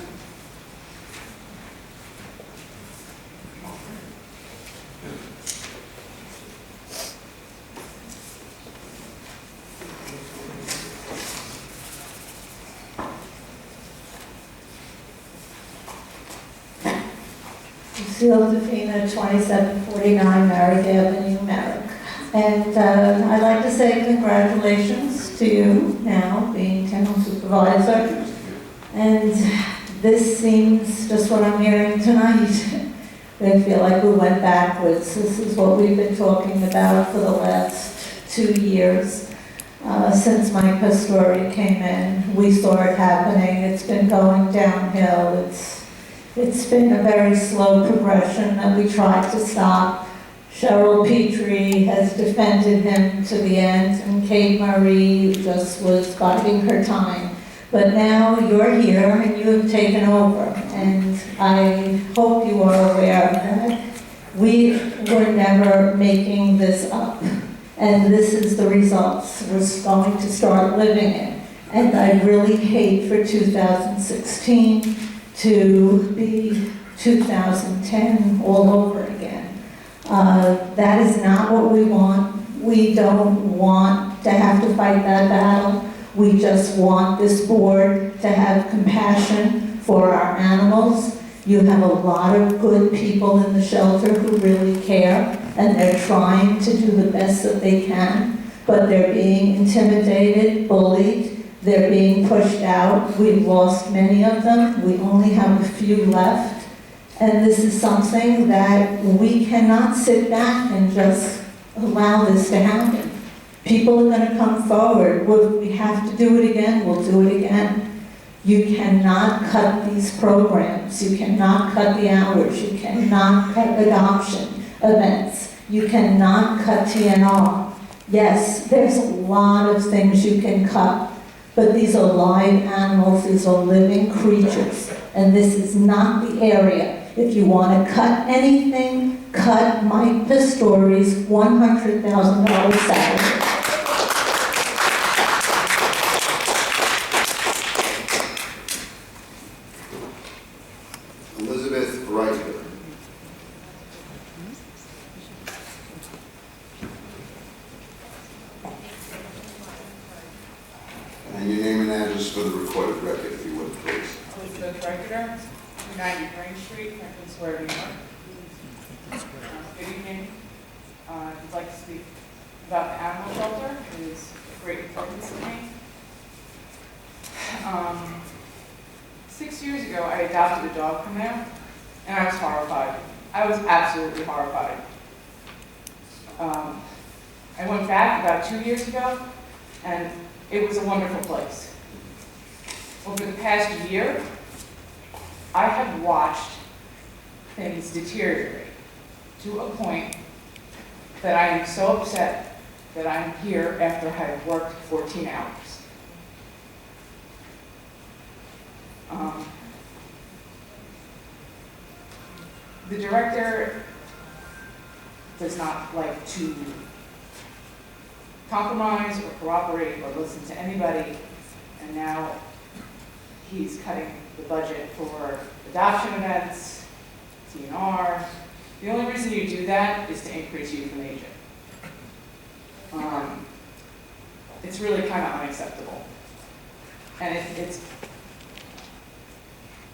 Lucille Defina, 2749 Merrick Avenue, Merrick. And I'd like to say congratulations to you now being town supervisor. And this seems, just what I'm hearing tonight, I feel like we went backwards. This is what we've been talking about for the last 2 years. Since Mike Pastore came in, we saw it happening. It's been going downhill. It's been a very slow progression that we tried to stop. Cheryl Petrie has defended him to the end, and Kate Marie just was biding her time. But now you're here and you have taken over, and I hope you are aware that we were never making this up, and this is the results we're going to start living in. And I really hate for 2016 to be 2010 all over again. That is not what we want. We don't want to have to fight that battle. We just want this board to have compassion for our animals. You have a lot of good people in the shelter who really care, and they're trying to do the best that they can, but they're being intimidated, bullied, they're being pushed out. We've lost many of them. We only have a few left. And this is something that we cannot sit back and just allow this to happen. People are going to come forward. We have to do it again, we'll do it again. You cannot cut these programs. You cannot cut the hours. You cannot cut adoption events. You cannot cut TNR. Yes, there's a lot of things you can cut, but these are live animals, these are living creatures, and this is not the area. If you want to cut anything, cut Mike Pastore's $100,000 salary. Elizabeth Reiter. And your name and address for the recorded record, if you would, please. Elizabeth Reiter, 290 Green Street, Franklin Square, New York. Good evening. I'd like to speak about the animal shelter. It is a great importance to me. 6 years ago, I adopted a dog from there, and I was horrified. I was absolutely horrified. I went back about 2 years ago, and it was a wonderful place. Over the past year, I have watched things deteriorate to a point that I am so upset that I'm here after I have worked 14 hours. The director does not like to compromise or cooperate or listen to anybody, and now he's cutting the budget for adoption events, TNR. The only reason you do that is to increase euthanasia. It's really kind of unacceptable. And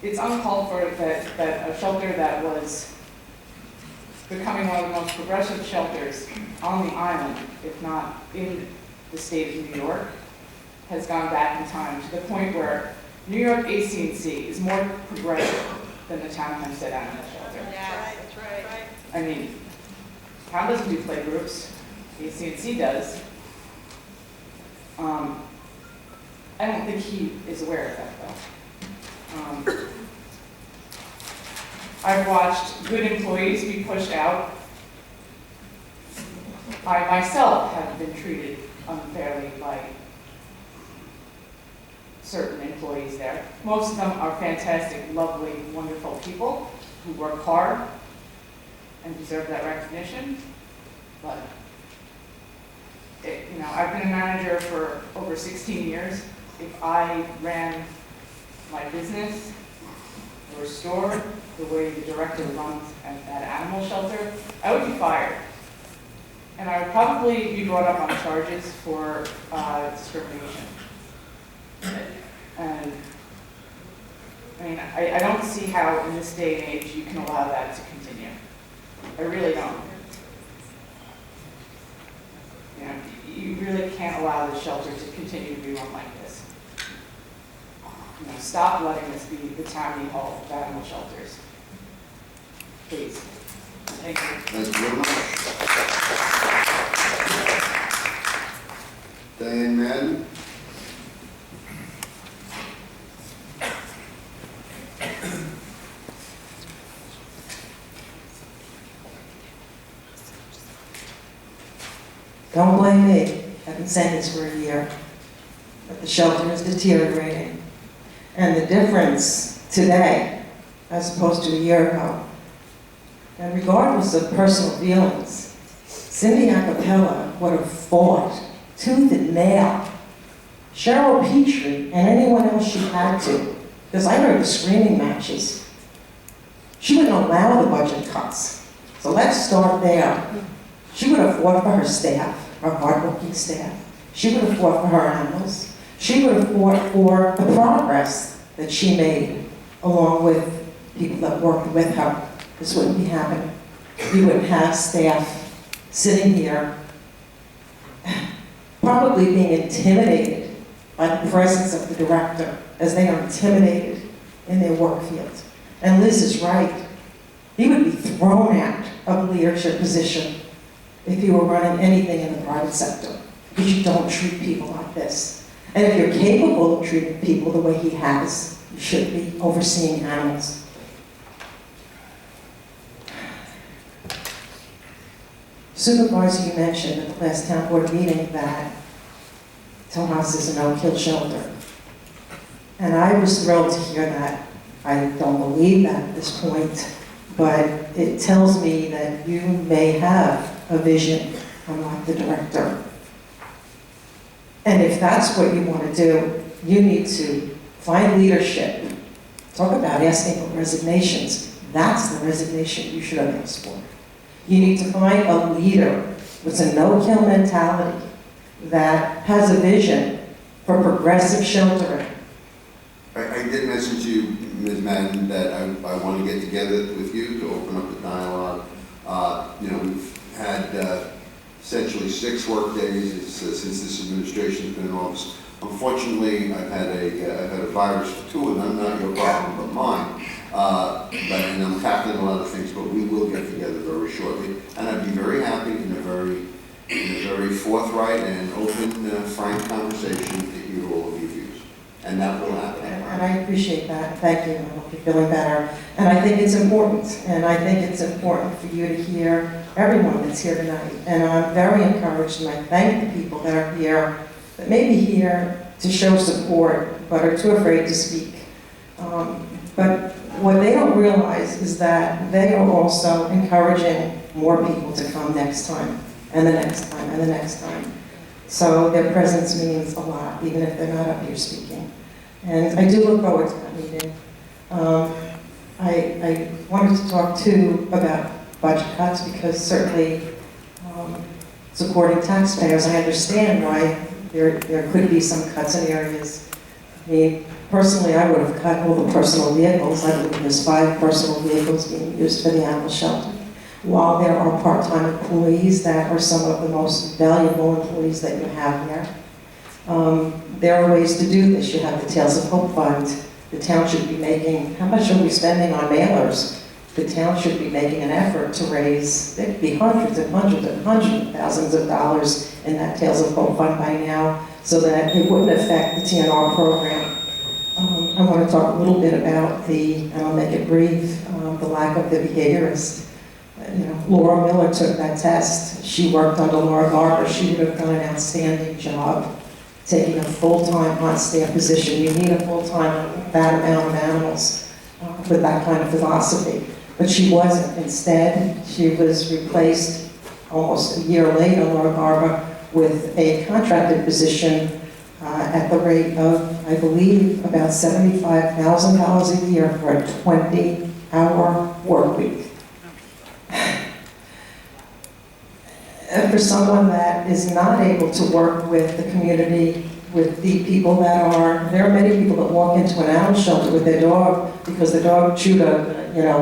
it's uncalled for that a shelter that was becoming one of the most progressive shelters on the island, if not in the state of New York, has gone back in time to the point where New York AC&C is more progressive than the town of Hempstead Animal Shelter. Yeah, that's right. I mean, town doesn't do play groups, AC&C does. I don't think he is aware of that, though. I've watched good employees be pushed out. I myself have been treated unfairly by certain employees there. Most of them are fantastic, lovely, wonderful people who work hard and deserve that recognition. But, I've been a manager for over 16 years. If I ran my business or store the way the director runs at that animal shelter, I would be fired. And I would probably be brought up on charges for discrimination. And I mean, I don't see how in this day and age you can allow that to continue. I really don't. You know, you really can't allow the shelter to continue to be run like this. You know, stop letting this be the Tammany Hall of animal shelters. Please. Thank you. Thank you very much. Diane Madden? Don't blame me. I've been saying this for a year. But the shelter is deteriorating. And the difference today, as opposed to a year ago, and regardless of personal feelings, Cindy Acapella would have fought tooth and nail Cheryl Petrie and anyone else she had to, because I heard the screaming matches. She wouldn't allow the budget cuts. So let's start there. She would have fought for her staff, her hardworking staff. She would have fought for her animals. She would have fought for the progress that she made along with people that worked with her. This wouldn't be happening. You wouldn't have staff sitting here probably being intimidated by the presence of the director as they are intimidated in their work field. And Liz is right. He would be thrown out of a leadership position if you were running anything in the private sector, because you don't treat people like this. And if you're capable of treating people the way he has, you should be overseeing animals. Supervisor, you mentioned at the last town board meeting that Tomas is a no-kill shelter. And I was thrilled to hear that. I don't believe that at this point, but it tells me that you may have a vision, unlike the director. And if that's what you want to do, you need to find leadership. Talk about asking for resignations. That's the resignation you should have asked for. You need to find a leader with a no-kill mentality that has a vision for progressive sheltering. I did mention to you, Ms. Madden, that I want to get together with you to open up the dialogue. We've had essentially 6 work days since this administration has been in office. Unfortunately, I've had a virus for 2 of them, not your problem, but mine. And I'm tackling a lot of things, but we will get together very shortly. And I'd be very happy in a very forthright and open, frank conversation to hear all of your views. And that will happen. And I appreciate that. Thank you. I hope you're feeling better. And I think it's important. And I think it's important for you to hear everyone that's here tonight. And I'm very encouraged, and I thank the people that are here, that may be here to show support, but are too afraid to speak. But what they don't realize is that they are also encouraging more people to come next time, and the next time, and the next time. So their presence means a lot, even if they're not up here speaking. And I do look forward to that meeting. I wanted to talk too about budget cuts, because certainly supporting taxpayers, I understand why there could be some cuts in areas. I mean, personally, I would have cut all the personal vehicles. I believe there's 5 personal vehicles being used for the animal shelter. While there are part-time employees that are some of the most valuable employees that you have here, there are ways to do this. You have the Tales of Hope Fund. The town should be making, how much are we spending on mailers? The town should be making an effort to raise, there'd be hundreds and hundreds and hundreds of thousands of dollars in that Tales of Hope Fund by now, so that it wouldn't affect the TNR program. I want to talk a little bit about and I'll make it brief, the lack of the behaviorist. Laura Miller took that test. She worked under Laura Garber. She would have done an outstanding job taking a full-time on-staff position. You need a full-time that amount of animals with that kind of philosophy. But she wasn't. Instead, she was replaced almost a year later, Laura Garber, with a contracted position at the rate of, I believe, about $75,000 a year for a 20-hour work week. And for someone that is not able to work with the community, with the people that are, there are many people that walk into an animal shelter with their dog because the dog chewed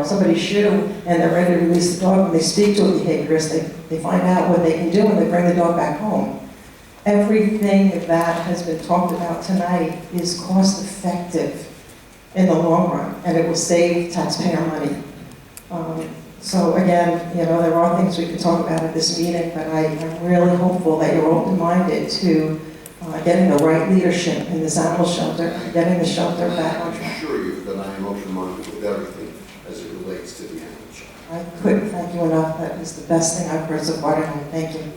somebody's shoe, and they're ready to release the dog. When they speak to a behaviorist, they find out what they can do and they bring the dog back home. Everything that has been talked about tonight is cost effective in the long run, and it will save taxpayer money. So again, there are things we could talk about at this meeting, but I'm really hopeful that you're open-minded to getting the right leadership in this animal shelter, getting the shelter back on I track. assure you that I am open-minded with everything as it relates to the animal shelter. I couldn't thank you enough. That is the best thing I've heard so far tonight. Thank you.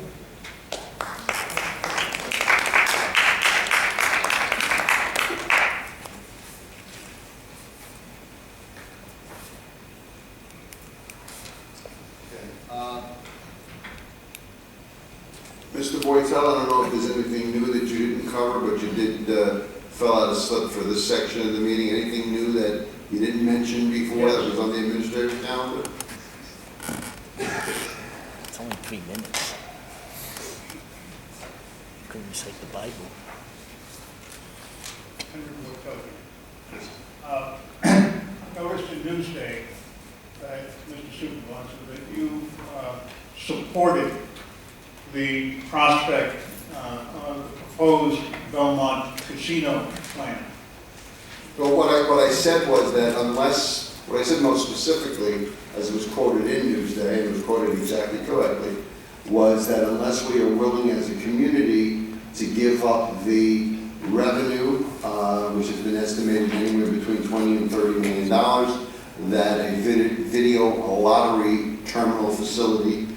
Mr. Boytel, I don't know if there's anything new that you didn't cover, but you did fill out a slip for this section of the meeting. Anything new that you didn't mention before that was on the administrative calendar? It's only 3 minutes. You couldn't recite the Bible. I noticed in Newsday that, Mr. Supervisor, that you supported the prospect of the proposed Belmont casino plan. Well, what I said was that what I said most specifically, as it was quoted in Newsday, and it was quoted exactly correctly, was that unless we are willing as a community to give up the revenue, which has been estimated anywhere between $20 and $30 million, that a video lottery terminal facility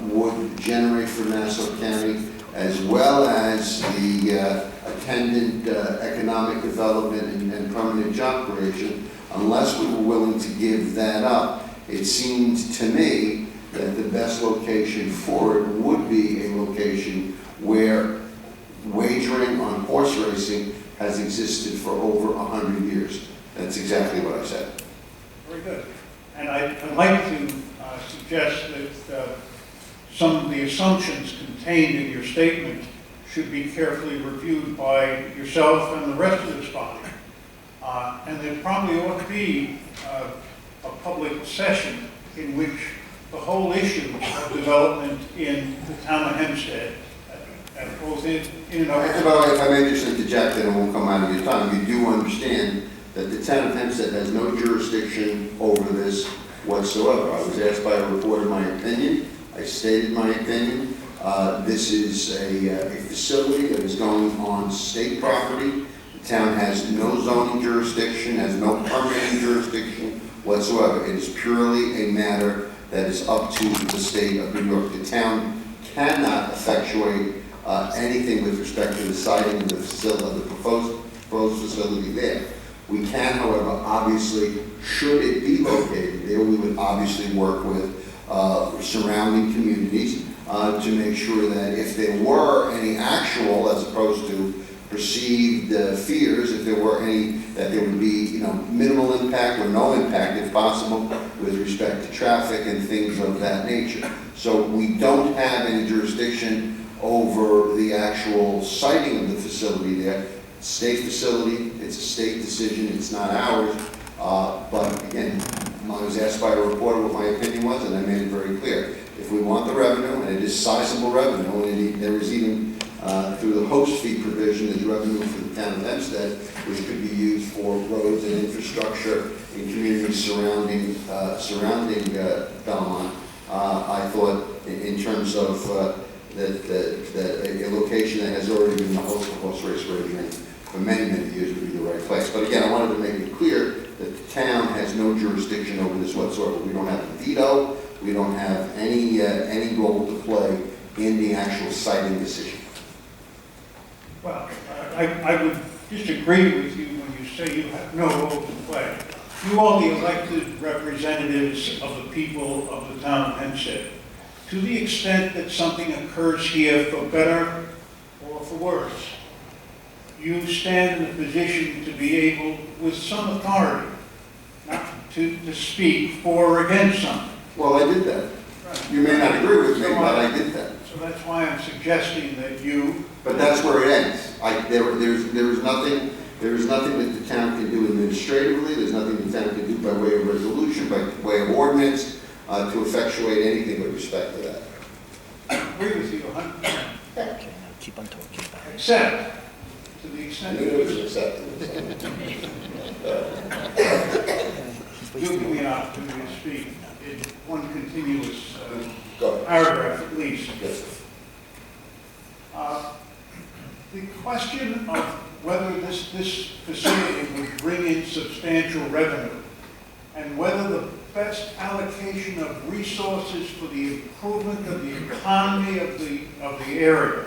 would generate for Nassau County, as well as the attendant economic development and permanent job creation. Unless we were willing to give that up, it seemed to me that the best location for it would be a location where wagering on horse racing has existed for over 100 years. That's exactly what I said. Very good. And I'd like to suggest that some of the assumptions contained in your statement should be carefully reviewed by yourself and the rest of this body. And there probably ought to be a public session in which the whole issue of development in the town of Hempstead, both in and of If I may just interject, and it won't come out of your time, you do understand that the town of Hempstead has no jurisdiction over this whatsoever. I was asked by a reporter my opinion. I stated my opinion. This is a facility that is going on state property. The town has no zoning jurisdiction, has no permitting jurisdiction whatsoever. It is purely a matter that is up to the state of New York. The town cannot effectuate anything with respect to the siting of the facility, of the proposed facility there. We can, however, obviously, should it be located there, we would obviously work with surrounding communities to make sure that if there were any actual, as opposed to perceived fears, if there were any, that there would be, minimal impact or no impact, if possible, with respect to traffic and things of that nature. So we don't have any jurisdiction over the actual siting of the facility there. State facility, it's a state decision, it's not ours. But again, I was asked by a reporter what my opinion was, and I made it very clear. If we want the revenue, and it is sizable revenue, and there is even, through the host fee provision, there's revenue for the town of Hempstead, which could be used for roads and infrastructure in communities surrounding Belmont. I thought, in terms of that a location that has already been the host of horse race racing for many, many years would be the right place. But again, I wanted to make it clear that the town has no jurisdiction over this whatsoever. We don't have a veto. We don't have any role to play in the actual siting decision. Well, I would disagree with you when you say you have no role to play. You are the elected representatives of the people of the town of Hempstead. To the extent that something occurs here for better or for worse, you stand in a position to be able, with some authority, not to speak for or against something. Well, I did that. You may not agree with me, but I did that. So that's why I'm suggesting that you... But that's where it ends. There is nothing that the town can do administratively, there's nothing the town can do by way of resolution, by way of ordinance, to effectuate anything with respect to that. I agree with you 100%. Okay, now keep on talking about it. Except, to the extent that It was accepted. you give me an opportunity to speak in one continuous paragraph at least. The question of whether this facility would bring in substantial revenue and whether the best allocation of resources for the improvement of the economy of the area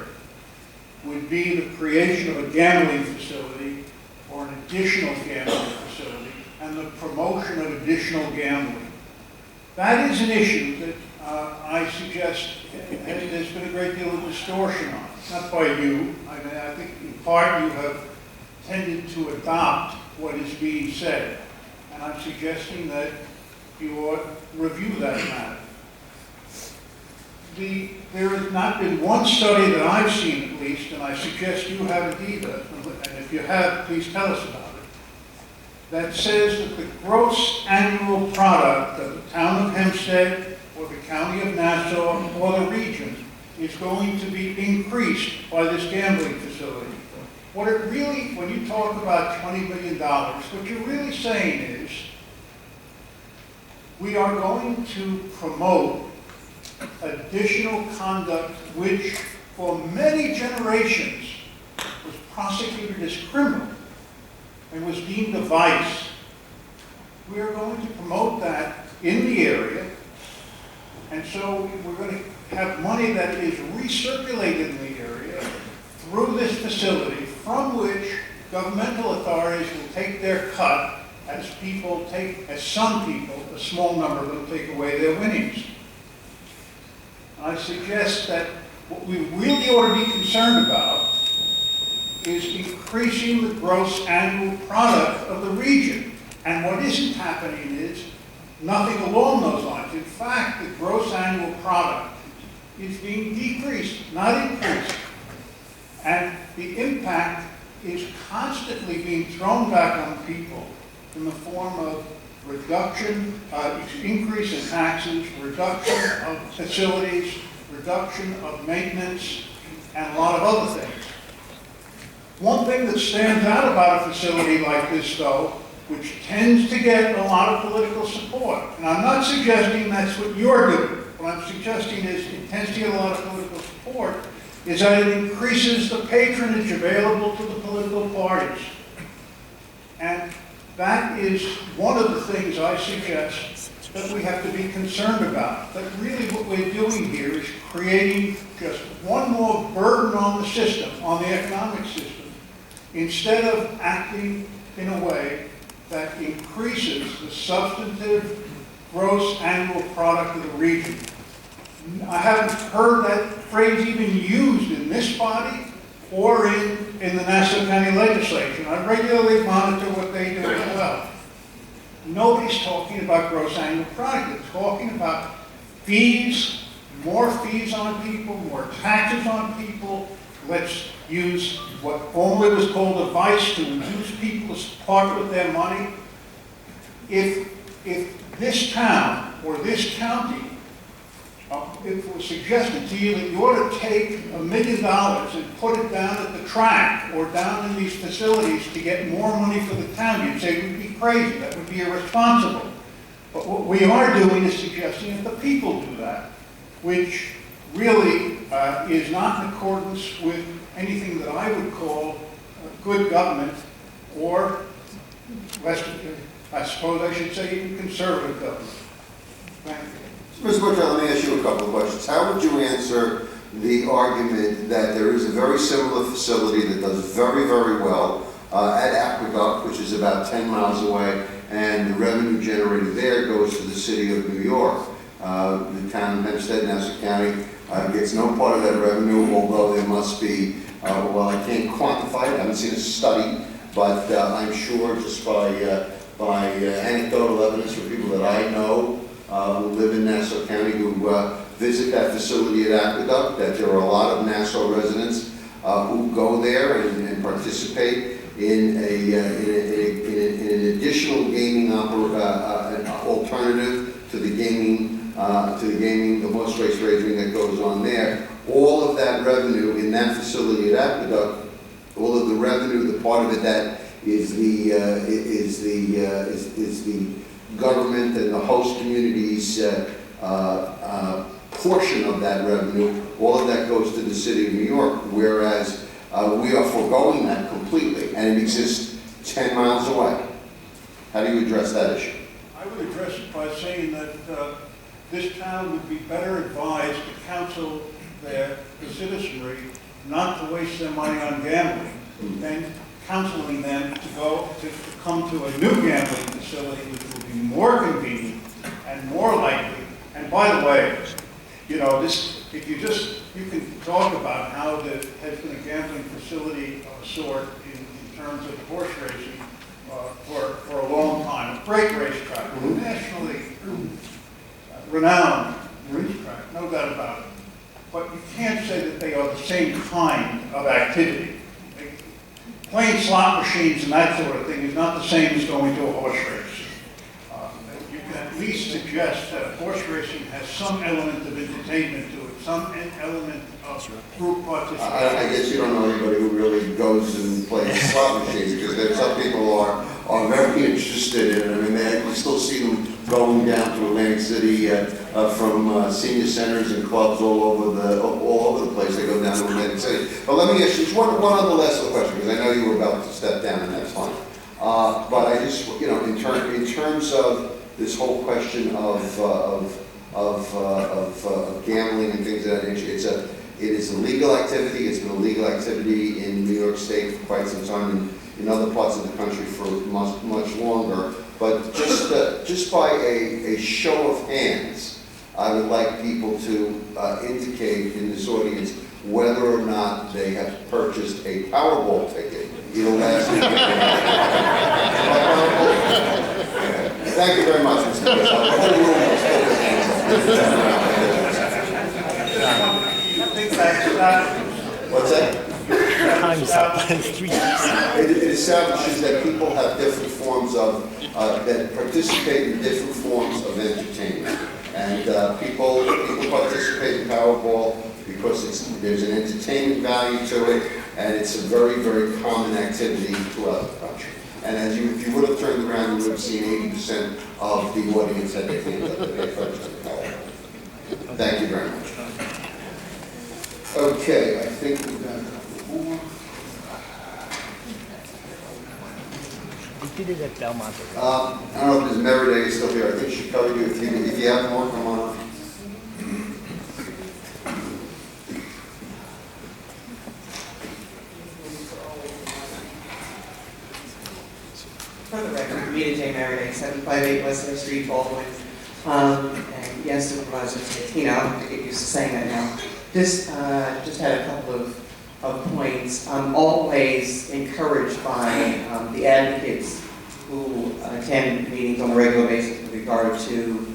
would be the creation of a gambling facility or an additional gambling facility and the promotion of additional gambling. That is an issue that I suggest there's been a great deal of distortion on. Not by you. I mean, I think in part you have tended to adopt what is being said. And I'm suggesting that you ought to review that matter. There has not been one study that I've seen at least, and I suggest you haven't either, and if you have, please tell us about it, that says that the gross annual product of the town of Hempstead or the county of Nassau or the region is going to be increased by this gambling facility. What it really, when you talk about $20 million, what you're really saying is we are going to promote additional conduct which for many generations was prosecuted as criminal and was deemed a vice. We are going to promote that in the area, and so we're going to have money that is recirculated in the area through this facility from which governmental authorities will take their cut as some people, a small number of them, take away their winnings. I suggest that what we really ought to be concerned about is increasing the gross annual product of the region. And what isn't happening is nothing along those lines. In fact, the gross annual product is being decreased, not increased. And the impact is constantly being thrown back on people in the form of reduction, increase in taxes, reduction of facilities, reduction of maintenance, and a lot of other things. One thing that stands out about a facility like this, though, which tends to get a lot of political support, and I'm not suggesting that's what you're doing. What I'm suggesting is it tends to get a lot of political support, is that it increases the patronage available to the political parties. And that is one of the things I suggest that we have to be concerned about. That really what we're doing here is creating just one more burden on the system, on the economic system, instead of acting in a way that increases the substantive gross annual product of the region. I haven't heard that phrase even used in this body or in the Nassau County Legislature. I regularly monitor what they do as well. Nobody's talking about gross annual product. They're talking about fees, more fees on people, more taxes on people. Let's use what formerly was called a vice to induce people to part with their money. If this town or this county, if it was suggested to you that you ought to take $1 million and put it down at the track or down in these facilities to get more money for the town, you'd say we'd be crazy, that would be irresponsible. But what we are doing is suggesting that the people do that, which really is not in accordance with anything that I would call good government or, I suppose I should say, even conservative government. Thank you. Mr. Butcher, let me ask you a couple of questions. How would you answer the argument that there is a very similar facility that does very, very well at Aqueduct, which is about 10 miles away, and the revenue generated there goes to the city of New York? The town of Hempstead, Nassau County, gets no part of that revenue, although there must be Well, I can't quantify it, I haven't seen a study, but I'm sure just by anecdotal evidence from people that I know who live in Nassau County, who visit that facility at Aqueduct, that there are a lot of Nassau residents who go there and participate in an additional gaming alternative to the gaming, the horse race racing that goes on there. All of that revenue in that facility at Aqueduct, all of the revenue, the part of it that is the government and the host communities portion of that revenue, all of that goes to the city of New York, whereas we are foregoing that completely, and it exists 10 miles away. How do you address that issue? I would address it by saying that this town would be better advised to counsel the citizenry not to waste their money on gambling than counseling them to come to a new gambling facility which will be more convenient and more likely. And by the way, you know, you can talk about how there has been a gambling facility of a sort in terms of horse racing for a long time. A great racetrack, a nationally renowned racetrack, no doubt about it. But you can't say that they are the same kind of activity. Playing slot machines and that sort of thing is not the same as going to a horse race. You can at least suggest that horse racing has some element of entertainment to it, some element of group participation. I guess you don't know anybody who really goes and plays slot machines, because there some people are very interested in it. I mean, you still see them going down to Atlantic City from senior centers and clubs all over the place. They go down to Atlantic City. But let me ask you just one other last little question, because I know you were about to step down, and that's fine. But I just, you know, in terms of this whole question of gambling and things of that nature, it is a legal activity. It's been a legal activity in New York State for quite some time, and in other parts of the country for much longer. But just by a show of hands, I would like people to indicate in this audience whether or not they have purchased a Powerball ticket. It'll last. Thank you very much, Mr. President. The whole room is full of hands. What's that? Time's up. 3 It establishes that people have different forms of, that participate in different forms of entertainment. And people participate in Powerball because there's an entertainment value to it, and it's a very, very common activity throughout the country. And if you would have turned around, you would have seen 80% of the audience had their hands up that they purchased the Powerball. Thank you very much. Okay, I think we've got a couple more. We did it at Belmont. I don't know if Ms. Merriday is still here. I think she covered you. If you have more, come on up. For the record, Rita J. Merriday, 758 West Center Street, Baldwin. And yes, Supervisor Santino, I have to get used to saying that now. Just had a couple of points. Always encouraged by the advocates who attend meetings on a regular basis with regard to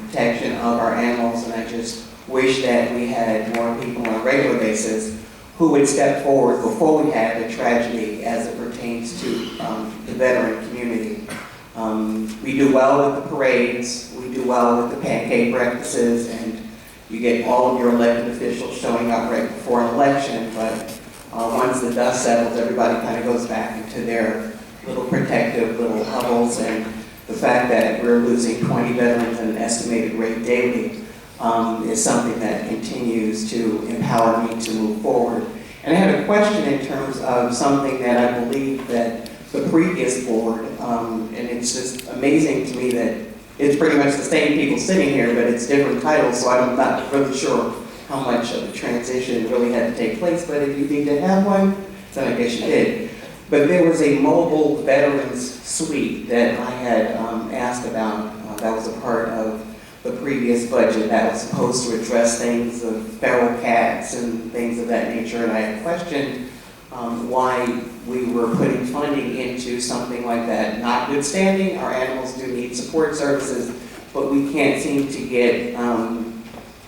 protection of our animals, and I just wish that we had more people on a regular basis who would step forward before we had a tragedy as it pertains to the veteran community. We do well with the parades, we do well with the pancake breakfasts, and you get all of your elected officials showing up right before an election, but once the dust settles, everybody kind of goes back into their little protective little hovels, and the fact that we're losing 20 veterans at an estimated rate daily is something that continues to empower me to move forward. And I had a question in terms of something that I believe that the previous board, and it's just amazing to me that it's pretty much the same people sitting here, but it's different titles, so I'm not really sure how much of a transition really had to take place, but if you need to have one, then I guess you did. But there was a mobile veterans suite that I had asked about. That was a part of the previous budget that was supposed to address things of feral cats and things of that nature, and I questioned why we were putting funding into something like that. Notwithstanding, our animals do need support services, but we can't seem to get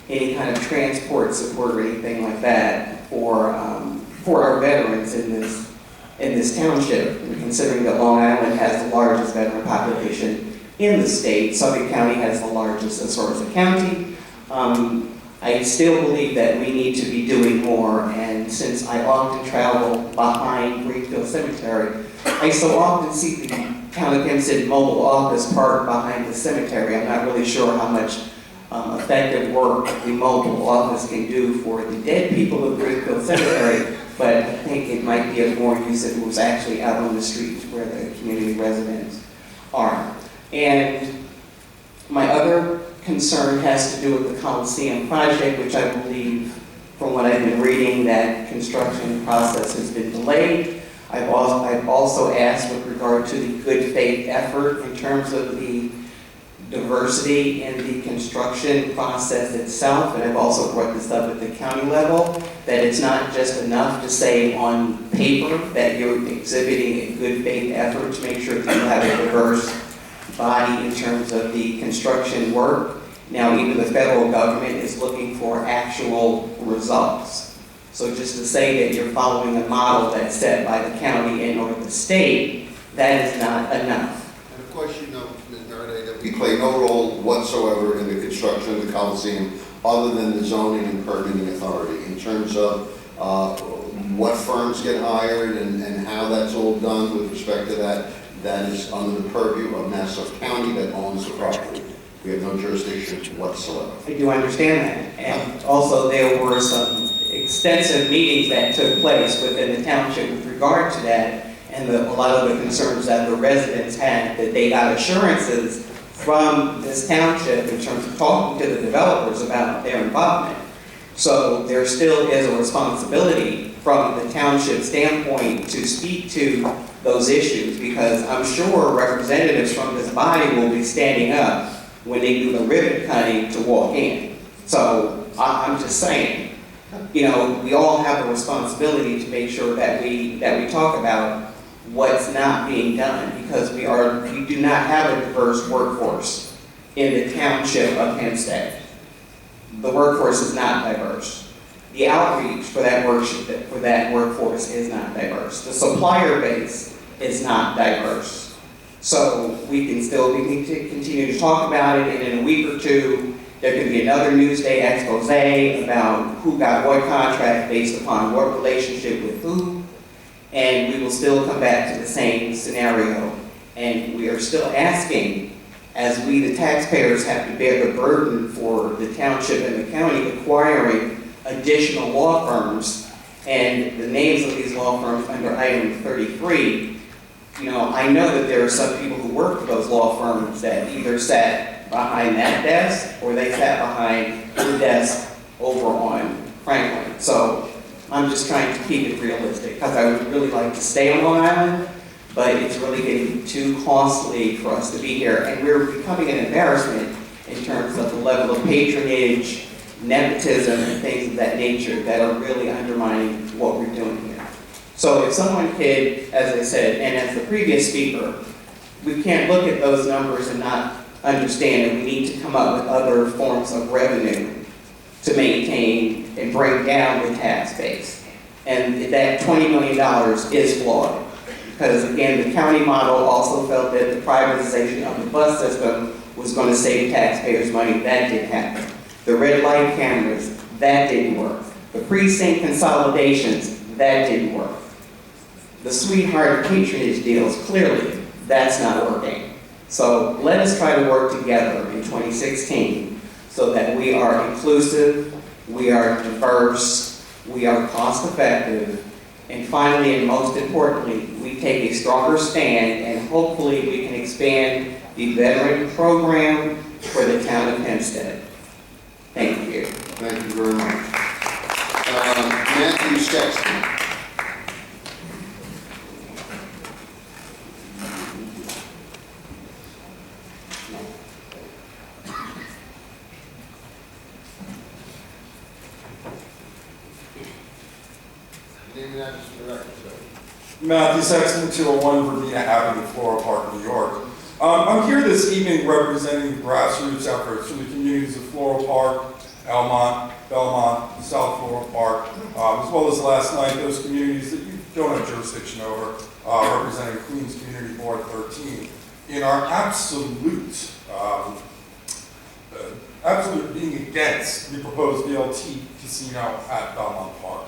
any kind of transport support or anything like that for our veterans in this township. And considering that Long Island has the largest veteran population in the state, Suffolk County has the largest as far as a county. I still believe that we need to be doing more, and since I often travel behind Greenfield Cemetery, I so often see the Town of Hempstead mobile office parked behind the cemetery. I'm not really sure how much effective work the mobile office can do for the dead people of Greenfield Cemetery, but I think it might be of more use if it was actually out on the streets where the community residents are. And my other concern has to do with the Coliseum project, which I believe, from what I've been reading, that construction process has been delayed. I've also asked with regard to the good faith effort in terms of the diversity in the construction process itself, and I've also brought this up at the county level, that it's not just enough to say on paper that you're exhibiting a good faith effort to make sure that you have a diverse body in terms of the construction work. Now, even the federal government is looking for actual results. So just to say that you're following a model that's set by the county and or the state, that is not enough. And of course, you know, Ms. Maraday, that we play no role whatsoever in the construction of the Coliseum other than the zoning and permitting authority in terms of what firms get hired and how that's all done with respect to that. That is under the purview of Nassau County that owns the property. We have no jurisdiction whatsoever. I do understand that. And also there were some extensive meetings that took place within the township with regard to that, and a lot of the concerns that the residents had, that they got assurances from this township in terms of talking to the developers about their involvement. So there still is a responsibility from the township standpoint to speak to those issues, because I'm sure representatives from this body will be standing up when they do the ribbon cutting to walk in. So I'm just saying, you know, we all have a responsibility to make sure that we talk about what's not being done, because we do not have a diverse workforce in the township of Hempstead. The workforce is not diverse. The outreach for that workforce is not diverse. The supplier base is not diverse. So we can continue to talk about it, and in a week or two, there could be another Newsday expose about who got what contract based upon what relationship with who, and we will still come back to the same scenario. And we are still asking, as we, the taxpayers, have to bear the burden for the township and the county acquiring additional law firms, and the names of these law firms under item 33. You know, I know that there are some people who work for those law firms that either sat behind that desk or they sat behind the desk over on Franklin. So I'm just trying to keep it realistic, because I would really like to stay on Long Island, but it's really getting too costly for us to be here, and we're becoming an embarrassment in terms of the level of patronage, nepotism, and things of that nature that are really undermining what we're doing here. So if someone could, as I said, and as the previous speaker, we can't look at those numbers and not understand that we need to come up with other forms of revenue to maintain and bring down the tax base. And that $20 million is flawed. Because again, the county model also felt that the privatization of the bus system was going to save taxpayers money. That didn't happen. The red light cameras, that didn't work. The precinct consolidations, that didn't work. The sweetheart patronage deals, clearly, that's not working. So let us try to work together in 2016 so that we are inclusive, we are diverse, we are cost effective, and finally and most importantly, we take a stronger stand, and hopefully we can expand the veteran program for the town of Hempstead. Thank you. Thank you very much. Matthew Sexton. your address for the record, sir. Matthew Sexton, 201 Verbena Avenue, Floral Park, New York. I'm here this evening representing the grassroots efforts from the communities of Floral Park, Elmont, Belmont, South Floral Park, as well as last night, those communities that you don't have jurisdiction over, representing Queens Community Board 13, in our absolute being against the proposed BLT casino at Belmont Park.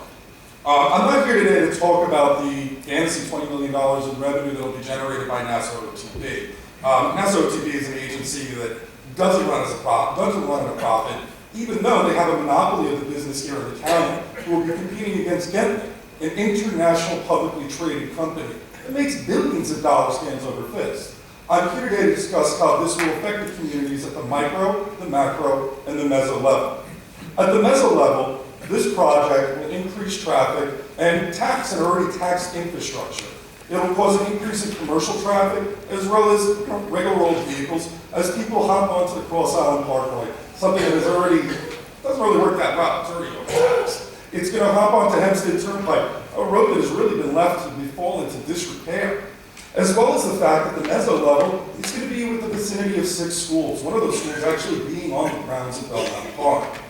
I'm not here today to talk about the fantasy $20 million in revenue that will be generated by Nassau OTB. Nassau OTB is an agency that doesn't run at a profit, even though they have a monopoly of the business here in the county, who will be competing against Gentley, an international publicly traded company that makes billions of dollars hands over fist. I'm here today to discuss how this will affect the communities at the micro, the macro, and the meso level. At the meso level, this project will increase traffic and tax an already taxed infrastructure. It will cause an increase in commercial traffic as well as regular old vehicles as people hop onto the Cross Island Parkway, something that doesn't really work that well. It's already overtaxed. It's going to hop onto Hempstead Turnpike, a road that has really been left to fall into disrepair. As well as the fact that the meso level is going to be with the vicinity of 6 schools, one of those schools actually being on the grounds of Belmont Park.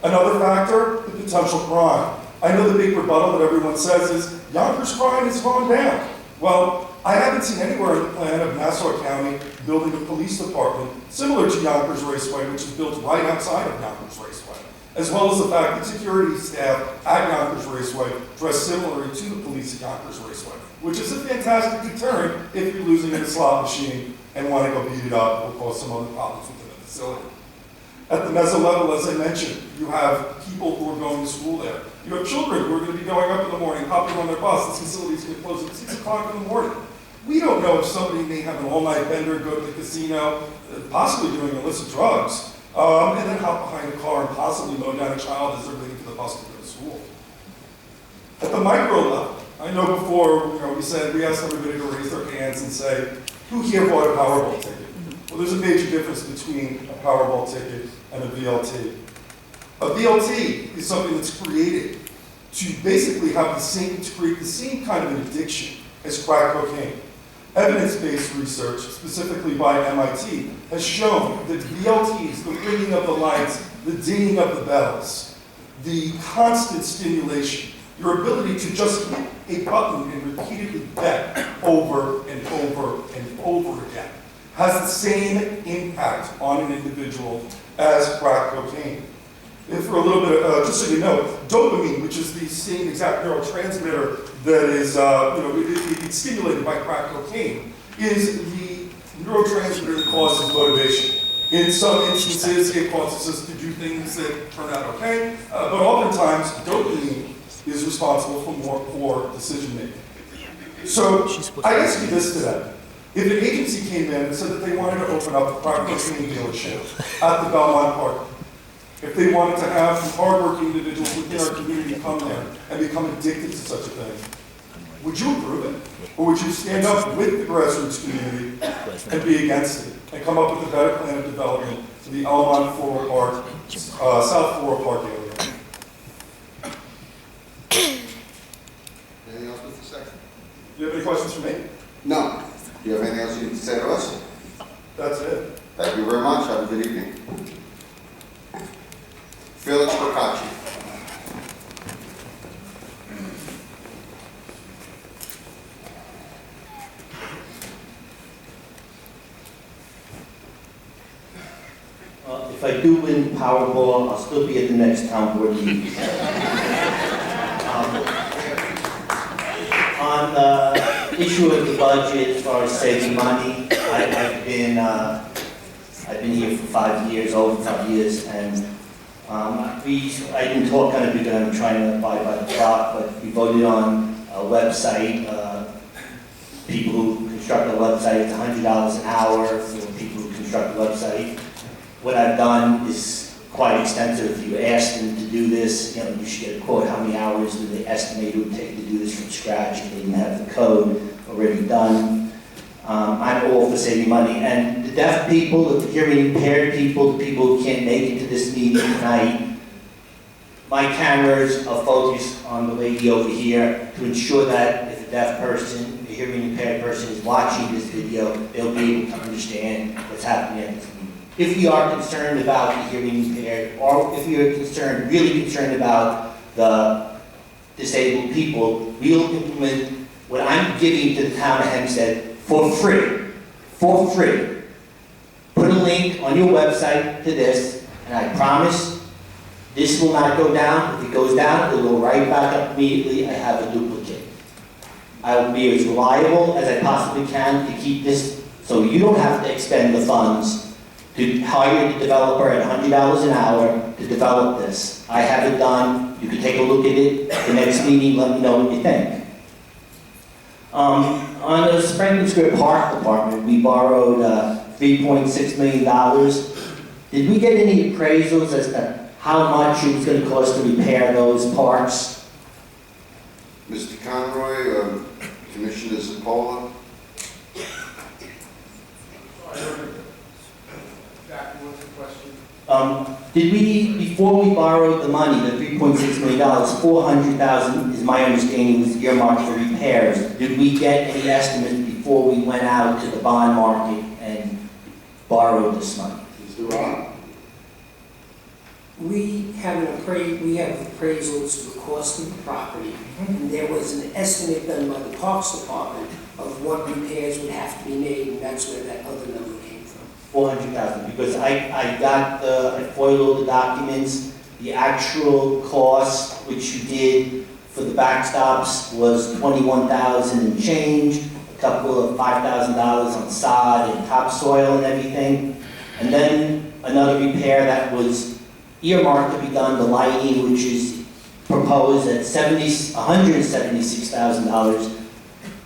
Another factor, the potential crime. I know the big rebuttal that everyone says is, Yonkers crime has gone down. Well, I haven't seen anywhere in the plan of Nassau County building a police department similar to Yonkers Raceway, which is built right outside of Yonkers Raceway, as well as the fact that security staff at Yonkers Raceway dress similarly to the police at Yonkers Raceway, which is a fantastic deterrent if you're losing in a slot machine and want to go beat it up or cause some other problems within the facility. At the meso level, as I mentioned, you have people who are going to school there. You have children who are going to be going up in the morning, hopping on their bus. This facility is going to close at 6 o'clock in the morning. We don't know if somebody may have an all-night bender, go to the casino, possibly doing illicit drugs, and then hop behind a car and possibly mow down a child as they're waiting for the bus to go to school. At the micro level, I know before, we asked everybody to raise their hands and say, who here bought a Powerball ticket? Well, there's a major difference between a Powerball ticket and a VLT. A VLT is something that's created to basically create the same kind of an addiction as crack cocaine. Evidence-based research, specifically by MIT, has shown that VLTs, the ringing of the lights, the dinging of the bells, the constant stimulation, your ability to just hit a button and repeatedly bet over and over and over again, has the same impact on an individual as crack cocaine. And for a little bit, just so you know, dopamine, which is the same exact neurotransmitter that is, it's stimulated by crack cocaine, is the neurotransmitter that causes motivation. In some instances, it causes us to do things that turn out okay, but oftentimes, dopamine is responsible for more poor decision making. So, I ask you this today. If an agency came in and said that they wanted to open up a crack cocaine dealership at the Belmont Park, if they wanted to have some hardworking individuals within our community come there and become addicted to such a thing, would you approve it? Or would you stand up with the grassroots community and be against it and come up with a better plan of development to the Elmont Floral Park, South Floral Park area? Anything else, Mr. Sexton? Do you have any questions for me? No. Do you have anything else you need to say to us? That's it. Thank you very much. Have a good evening. Felix Procacci. If I do win Powerball, I'll still be at the next town board meeting. On the issue of the budget, as far as saving money, I've been here for 5 years, over 5 years, and I didn't talk kind of because I'm trying to abide by the clock, but we voted on a website. People who construct a website, it's $100 an hour for people who construct a website. What I've done is quite extensive. If you ask them to do this, you should get a quote. How many hours do they estimate it would take to do this from scratch if they didn't have the code already done? I'm all for saving money. And the deaf people, the hearing impaired people, the people who can't make it to this meeting tonight, my cameras are focused on the lady over here to ensure that if a deaf person, a hearing impaired person is watching this video, they'll be able to understand what's happening at this meeting. If we are concerned about the hearing impaired, or if we are concerned, really concerned about the disabled people, we'll implement what I'm giving to the town of Hempstead for free. For free. Put a link on your website to this, and I promise this will not go down. If it goes down, it will go right back up immediately. I have a duplicate. I will be as reliable as I possibly can to keep this so you don't have to expend the funds to hire the developer at $100 an hour to develop this. I have it done. You can take a look at it. The next meeting, let me know what you think. On the Franklin Square Park Department, we borrowed $3.6 million. Did we get any appraisals as to how much it was going to cost to repair those parks? Mr. Conroy, Commissioner Zapola. Exactly what's the question? Did we, before we borrowed the money, the $3.6 million, $400,000 is my understanding was earmarked for repairs. Did we get any estimates before we went out to the bond market and borrowed this money? Mr. Rob? We have appraisals to the cost of the property, and there was an estimate done by the Parks Department of what repairs would have to be made, and that's where that other number came from. 400,000, because I foiled all the documents. The actual cost, which you did for the backstops, was $21,000 and change, a couple of $5,000 on sod and topsoil and everything. And then another repair that was earmarked to be done, the lighting, which is proposed at $176,000.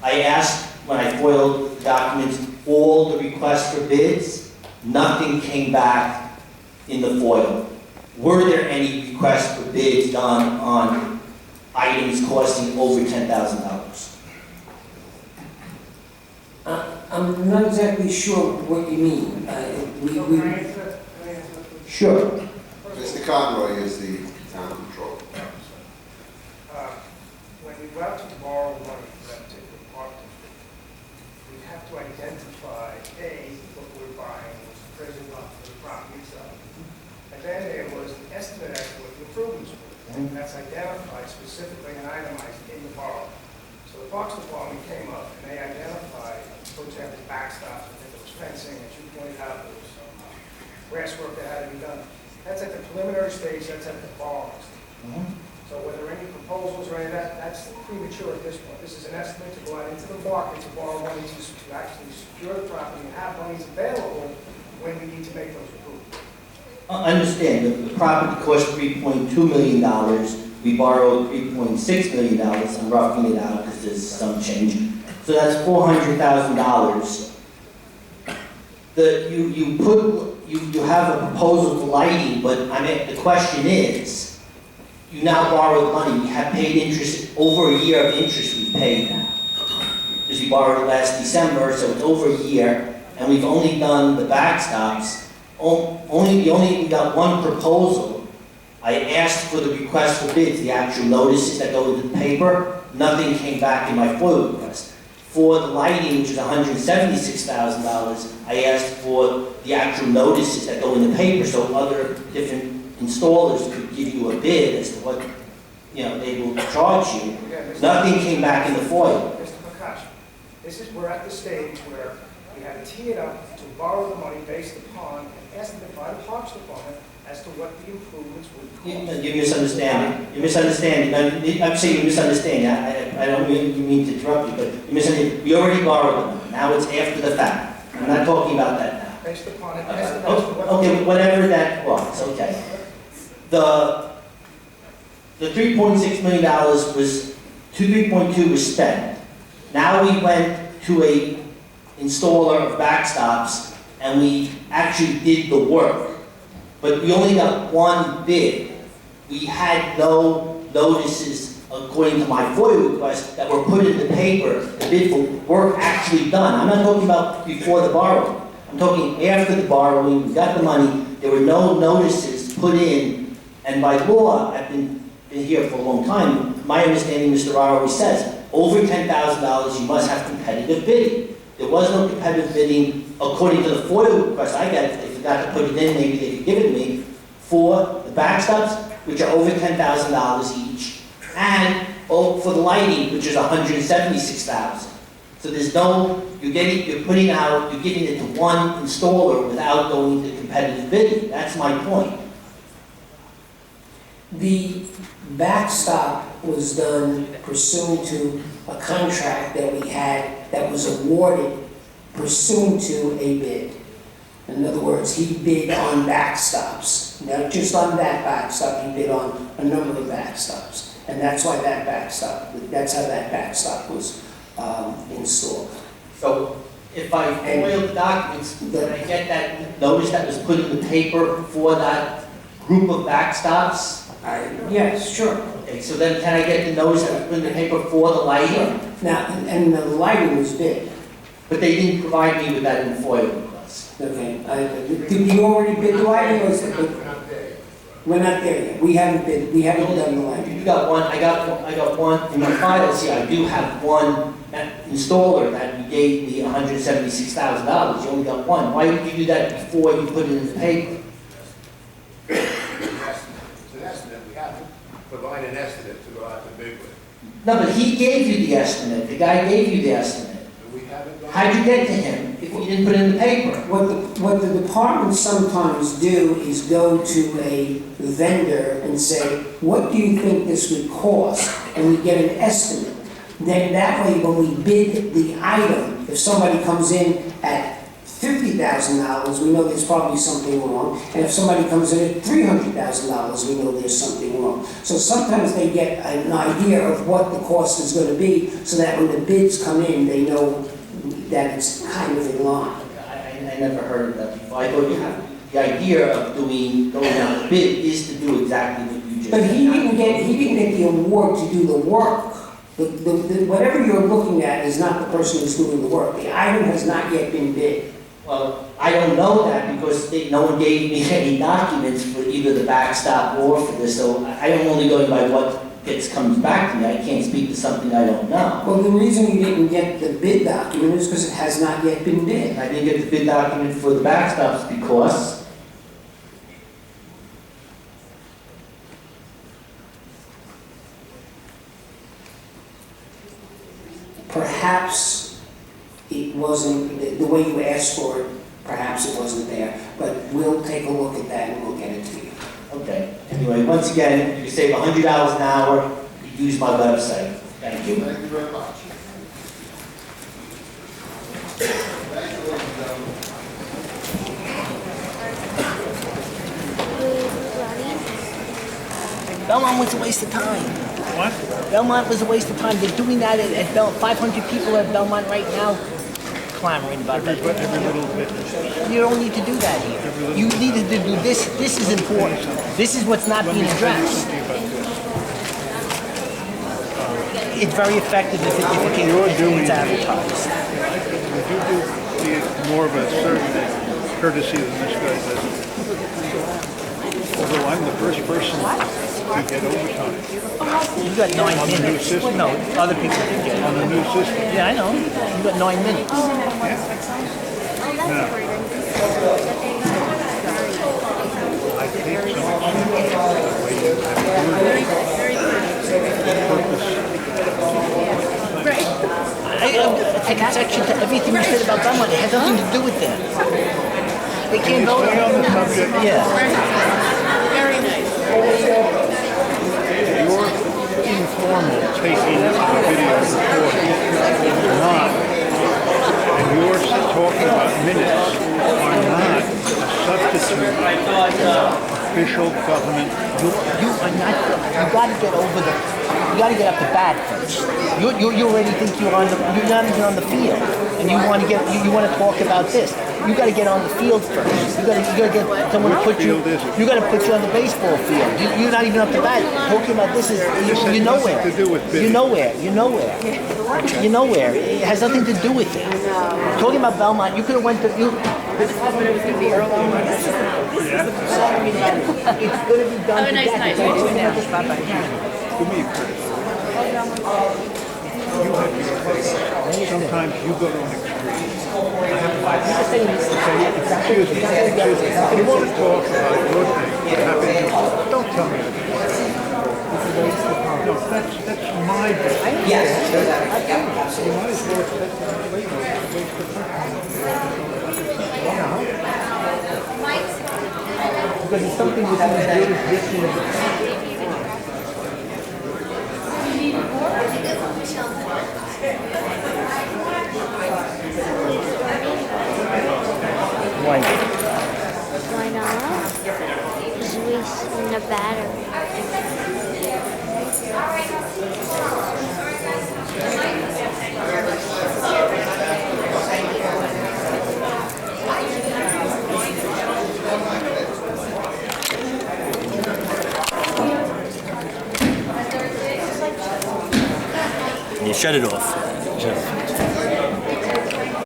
I asked, when I foiled the documents, all the requests for bids. Nothing came back in the foil. Were there any requests for bids done on items costing over $10,000? I'm not exactly sure what you mean. Sure. Mr. Conroy is the town controller. When we go out to borrow money for that particular park district, we have to identify, A, what we're buying, what's the present value for the property itself. And then there was an estimate as to what the improvements were. And that's identified specifically and itemized in the borrow. So the Parks Department came up and they identified, for example, backstops, I think there was fencing, as you pointed out, there was some grass work that had to be done. That's at the preliminary stage, that's at the borrowing stage. So whether any proposals or any of that, that's premature at this point. This is an estimate to go out into the market to borrow money to actually secure the property and have monies available when we need to make those improvements. Understand, the property cost $3.2 million. We borrowed $3.6 million. I'm roughing it out because there's some change. So that's $400,000. You have a proposal for lighting, but I mean, the question is, you now borrowed money. We have paid interest, over a year of interest we've paid now. Because we borrowed last December, so it's over a year, and we've only done the backstops. We got one proposal. I asked for the request for bids, the actual notices that go into the paper. Nothing came back in my FOIL request. For the lighting, which is $176,000, I asked for the actual notices that go in the paper so other different installers could give you a bid as to what they will charge you. Nothing came back in the FOIL. Mr. Prakash, we're at the stage where we had to tee it up to borrow the money based upon an estimate by the Parks Department as to what the improvements would cost. You're misunderstanding. You're misunderstanding. I'm saying you're misunderstanding. I don't mean to interrupt you, but you're misunderstanding. We already borrowed them. Now it's after the fact. I'm not talking about that now. Based upon it. Okay, whatever that was, okay. The $3.6 million was, 3.2 was spent. Now we went to a installer of backstops and we actually did the work. But we only got one bid. We had no notices, according to my FOIA request, that were put in the paper, the bid for work actually done. I'm not talking about before the borrowing. I'm talking after the borrowing, we got the money, there were no notices put in, And by law, I've been here for a long time, my understanding, Mr. Rod always says, over $10,000, you must have competitive bidding. There was no competitive bidding, according to the FOIL request I got. If they forgot to put it in, maybe they could give it to me, for the backstops, which are over $10,000 each, and for the lighting, which is $176,000. So there's no, you're giving it to one installer without going to competitive bidding. That's my point. The backstop was done pursuant to a contract that we had that was awarded pursuant to a bid. In other words, he bid on backstops. Not just on that backstop, he bid on a number of backstops. And that's why that's how that backstop was installed. So if I FOIL the documents, did I get that notice that was put in the paper for that group of backstops? Yes, sure. Okay, so then can I get the notice that was put in the paper for the lighting? Now, and the lighting was bid. But they didn't provide me with that in FOIL request. Okay, did you already bid the lighting, or is it? We're not there yet. We haven't done the lighting. You got one, I got one in my files here. I do have one installer that you gave me $176,000. You only got one. Why did you do that before you put it in the paper? It's an estimate. We have to provide an estimate to go out to bid with. No, but he gave you the estimate. The guy gave you the estimate. We haven't done. How'd you get to him if you didn't put it in the paper? What the departments sometimes do is go to a vendor and say, what do you think this would cost? And we get an estimate. Then that way, when we bid the item, if somebody comes in at $50,000, we know there's probably something wrong. And if somebody comes in at $300,000, we know there's something wrong. So sometimes they get an idea of what the cost is going to be, so that when the bids come in, they know that it's kind of in line. I never heard of that before. I thought you have the idea of going down the bid is to do exactly what you just But said. he didn't get the award to do the work. Whatever you're looking at is not the person who's doing the work. The item has not yet been bid. Well, I don't know that because no one gave me any documents for either the backstop or for this, so I'm only going by what comes back to me. I can't speak to something I don't know. Well, the reason you didn't get the bid document is because it has not yet been bid. I didn't get the bid document for the backstops because perhaps it wasn't, the way you asked for it, perhaps it wasn't there, but we'll take a look at that and we'll get it to you. okay. Anyway, once again, you save $100 an hour, you use my website. Thank you. Thank you very much. Thank you, ladies and gentlemen. Belmont was a waste of time. What? Belmont was a waste of time. They're doing that at Belmont. 500 people at Belmont right now clamoring about that. Every little bit. You don't need to do that here. You needed to do this. This is important. This is what's not being addressed. It's very effective if it's advertised. You do more of a certain courtesy than this guy does. Although I'm the first person to get overtime. You got 9 On the new minutes. system. No, other people can get it. On the new system. Yeah, I know. You got 9 minutes. Now, I think some of the way you I take exception to everything you said about Belmont. It has nothing to do with that. They can't vote on the subject. Yeah. Very nice. Your informal taking a video recording is not, and yours talking about minutes are not a substitute official government. You are not. You got to get over the. You got to get up to bat first. You already think you're on the. You're not even on the field, and you want to get. You want to talk about this. You got to get on the field first. You got to get someone to put you. You got to put you on the baseball field. You're not even up to bat. Talking about this is you're nowhere. You're nowhere. You're nowhere. You're nowhere. It has nothing to do with it. Talking about Belmont, you could have went to you. This is going to be early. This is it's going to be done. Have a nice night. You too now. Bye-bye. Do me a courtesy. Sometimes you go to an extreme. Excuse me, if you want to talk about your thing, don't tell me. No, that's my business. Yes, absolutely. You might as well waste the time. Because it's something with jurisdiction of the Why? Why not? Just wasting the battery. Yeah, shut it off. Shut it off.